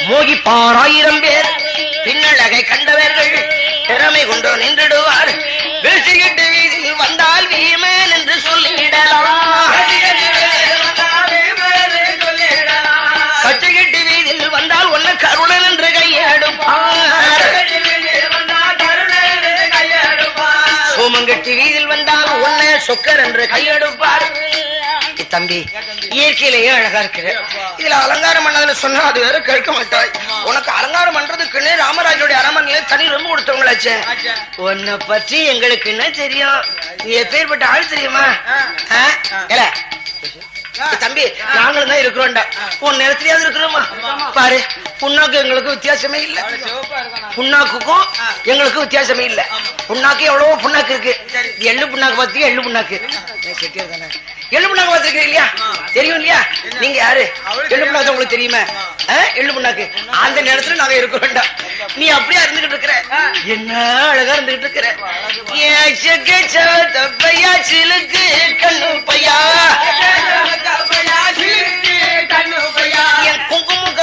மோகிப்பார் 1000 பேர் பின்னழகை கண்டவர்கள் திறமை கொண்டு நின்றுடுவார். பேசிக்கிட்டு வீதியில் வந்தால் வீமேன் என்று சொல்லிடலாம். கட்சிக்கிட்டு வீதியில் வந்தால் ஒன்னு கருணன் என்று கையெடுப்பார். சோமங்கட்டி வீதியில் வந்தால் ஒன்னு சொக்கர் என்று கையெடுப்பார். தம்பி இயற்கையிலேயே அழகா இருக்கிற, இதுல அலங்காரம் பண்ணதுன்னு சொன்னா அது வேற கேட்க மாட்டாய். உனக்கு அலங்காரம் பண்றதுக்குன்னு ராமராஜோடைய அரமனையில தனி ரொம்ப கொடுத்தவங்களாச்சே. உன்னை பற்றி எங்களுக்கு என்ன தெரியும்? நீ எப்பேற்பட்ட ஆள் தெரியுமா? தம்பி நாங்களும் தான் இருக்கிறோம்டா, உன் நேரத்திலேயாவது இருக்கிறோமா? பாரு புண்ணாக்கு எங்களுக்கு வித்தியாசமே இல்ல, புண்ணாக்குக்கும் எங்களுக்கு வித்தியாசமே இல்ல. புண்ணாக்கு எவ்வளவோ புண்ணாக்கு இருக்கு. எள்ளு புண்ணாக்கு பார்த்து எள்ளு புண்ணாக்கு எள்ளு புண்ணாக்கு பார்த்துருக்கீங்க இல்லையா? தெரியும் இல்லையா? நீங்க யாரு? எள்ளு புண்ணாக்கு உங்களுக்கு தெரியுமா? எள்ளு புண்ணாக்கு அந்த நேரத்துல நாங்க இருக்கிறோம்டா. நீ அப்படியே இருந்துகிட்டு இருக்கிற, என்ன அழகா இருந்துகிட்டு இருக்கிற. பையா சிலுக்கு கண்ணு பையா என் குங்குமம்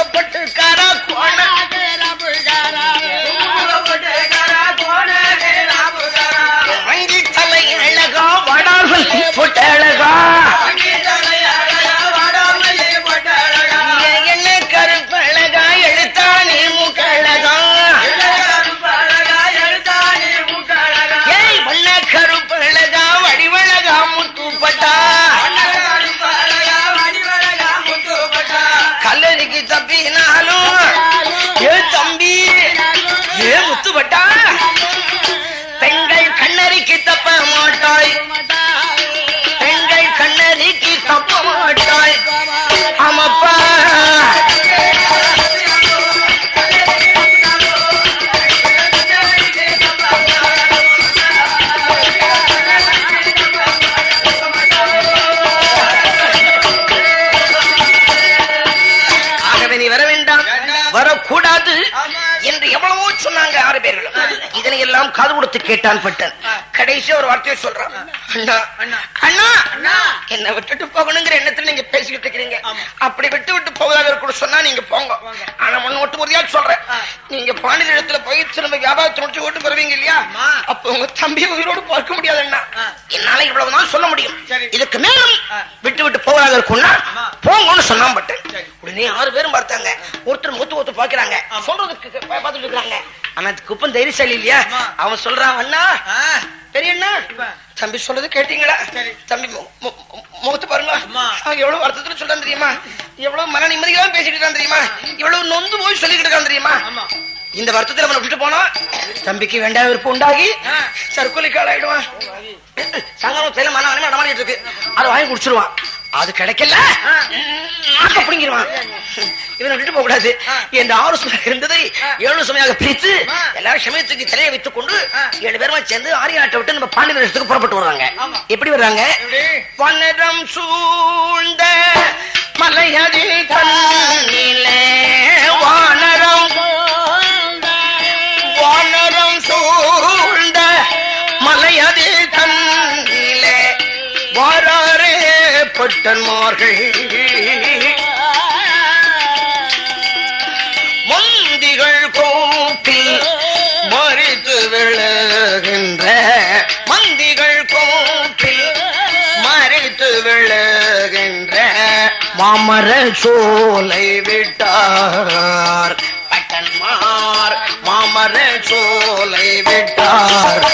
பட்டாள் ஆமப்பா வரக்கூடாது என்று எவ்வளவோ சொன்னாங்க 6 பேர்களும். இதனை எல்லாம் காது கொடுத்து கேட்டான் பட்டன். கடைசி ஒரு வார்த்தையை சொல்றான், அண்ணா அண்ணா அண்ணா என்ன விட்டுட்டு போகணுங்கிற எண்ணத்துல நீங்க பேசிக்கிட்டு இருக்கிறீங்க. அப்படி விட்டு போவதாக கூட சொன்னா நீங்க போங்க. ஆனா ஒண்ணு மட்டும் உறுதியா சொல்றேன், நீங்க பாண்டிய இடத்துல போய் திரும்ப வியாபாரத்தை முடிச்சு ஓட்டு வருவீங்க இல்லையா, அப்ப உங்க தம்பி உயிரோடு பார்க்க முடியாது அண்ணா. என்னால இவ்வளவுதான் சொல்ல முடியும். இதுக்கு மேலும் விட்டு போவதாக இருக்கும்னா போங்கன்னு சொன்னான் பட்டன். உடனே 6 பேரும் பார்த்தாங்க. ஒருத்தர் ஒருத்தர் பாக்குறாங்க, சொல்றதுக்கு பார்த்துட்டு இருக்காங்க. ஆனா குப்பன் தைரியசாலி இல்லையா, அவன் சொல்றான், அண்ணா பெரிய அண்ணா தம்பி சொல்றது கேட்டீங்களா, தம்பி முகத்து பாருங்க, எவ்வளவு வருத்தத்துல சொல்றான் தெரியுமா, எவ்வளவு மன நிம்மதியா பேசிட்டு இருக்கான் தெரியுமா, இவ்வளவு நொந்து போய் சொல்லிக்கிட்டு இருக்கான் தெரியுமா. இந்த வருத்தத்துல அவனை விட்டுட்டு போனா தம்பிக்கு வேண்டாம் விருப்பம் உண்டாகி தற்கொலைக்கு ஆளாயிடுவான். சங்கமம் செயல மன நடமாடிட்டு இருக்கு, அதை வாங்கி குடிச்சிருவான். அது கிடைக்கல அப்படிங்கிருவான். இவனை விட்டு போக கூடாது. இந்த 6 சுமையாக இருந்ததை 7 சுமையாக பிரித்து எல்லாரும் சமயத்துக்கு தலையை வைத்துக் கொண்டு 7 பேருமா சேர்ந்து ஆரிய நாட்டை விட்டு நம்ம பாண்டிய தேசத்துக்கு புறப்பட்டு வர்றாங்க. எப்படி வர்றாங்க, பன்னரம் சூழ்ந்த மலையதில் தன்னிலே வானரம் சூழ்ந்த மலையதில் தன்னிலே வாராரே பட்டன்மார்கள் மந்திகள் கோப்பில் மறித்து விழுகின்ற மந்திகள் கோப்பில் மறித்து விழுகின்ற மாமர சோலை விட்டார் பட்டன்மார், மாமர சோலை விட்டார்.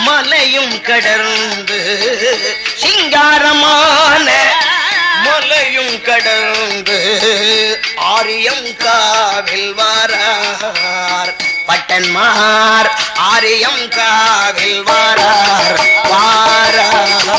மலையும் கடந்து சிங்காரமான மலையும் கடந்து ஆரியம் காவில் வாரார் பட்டன்மார், ஆரியம் காவில் வாரார் வாரார்.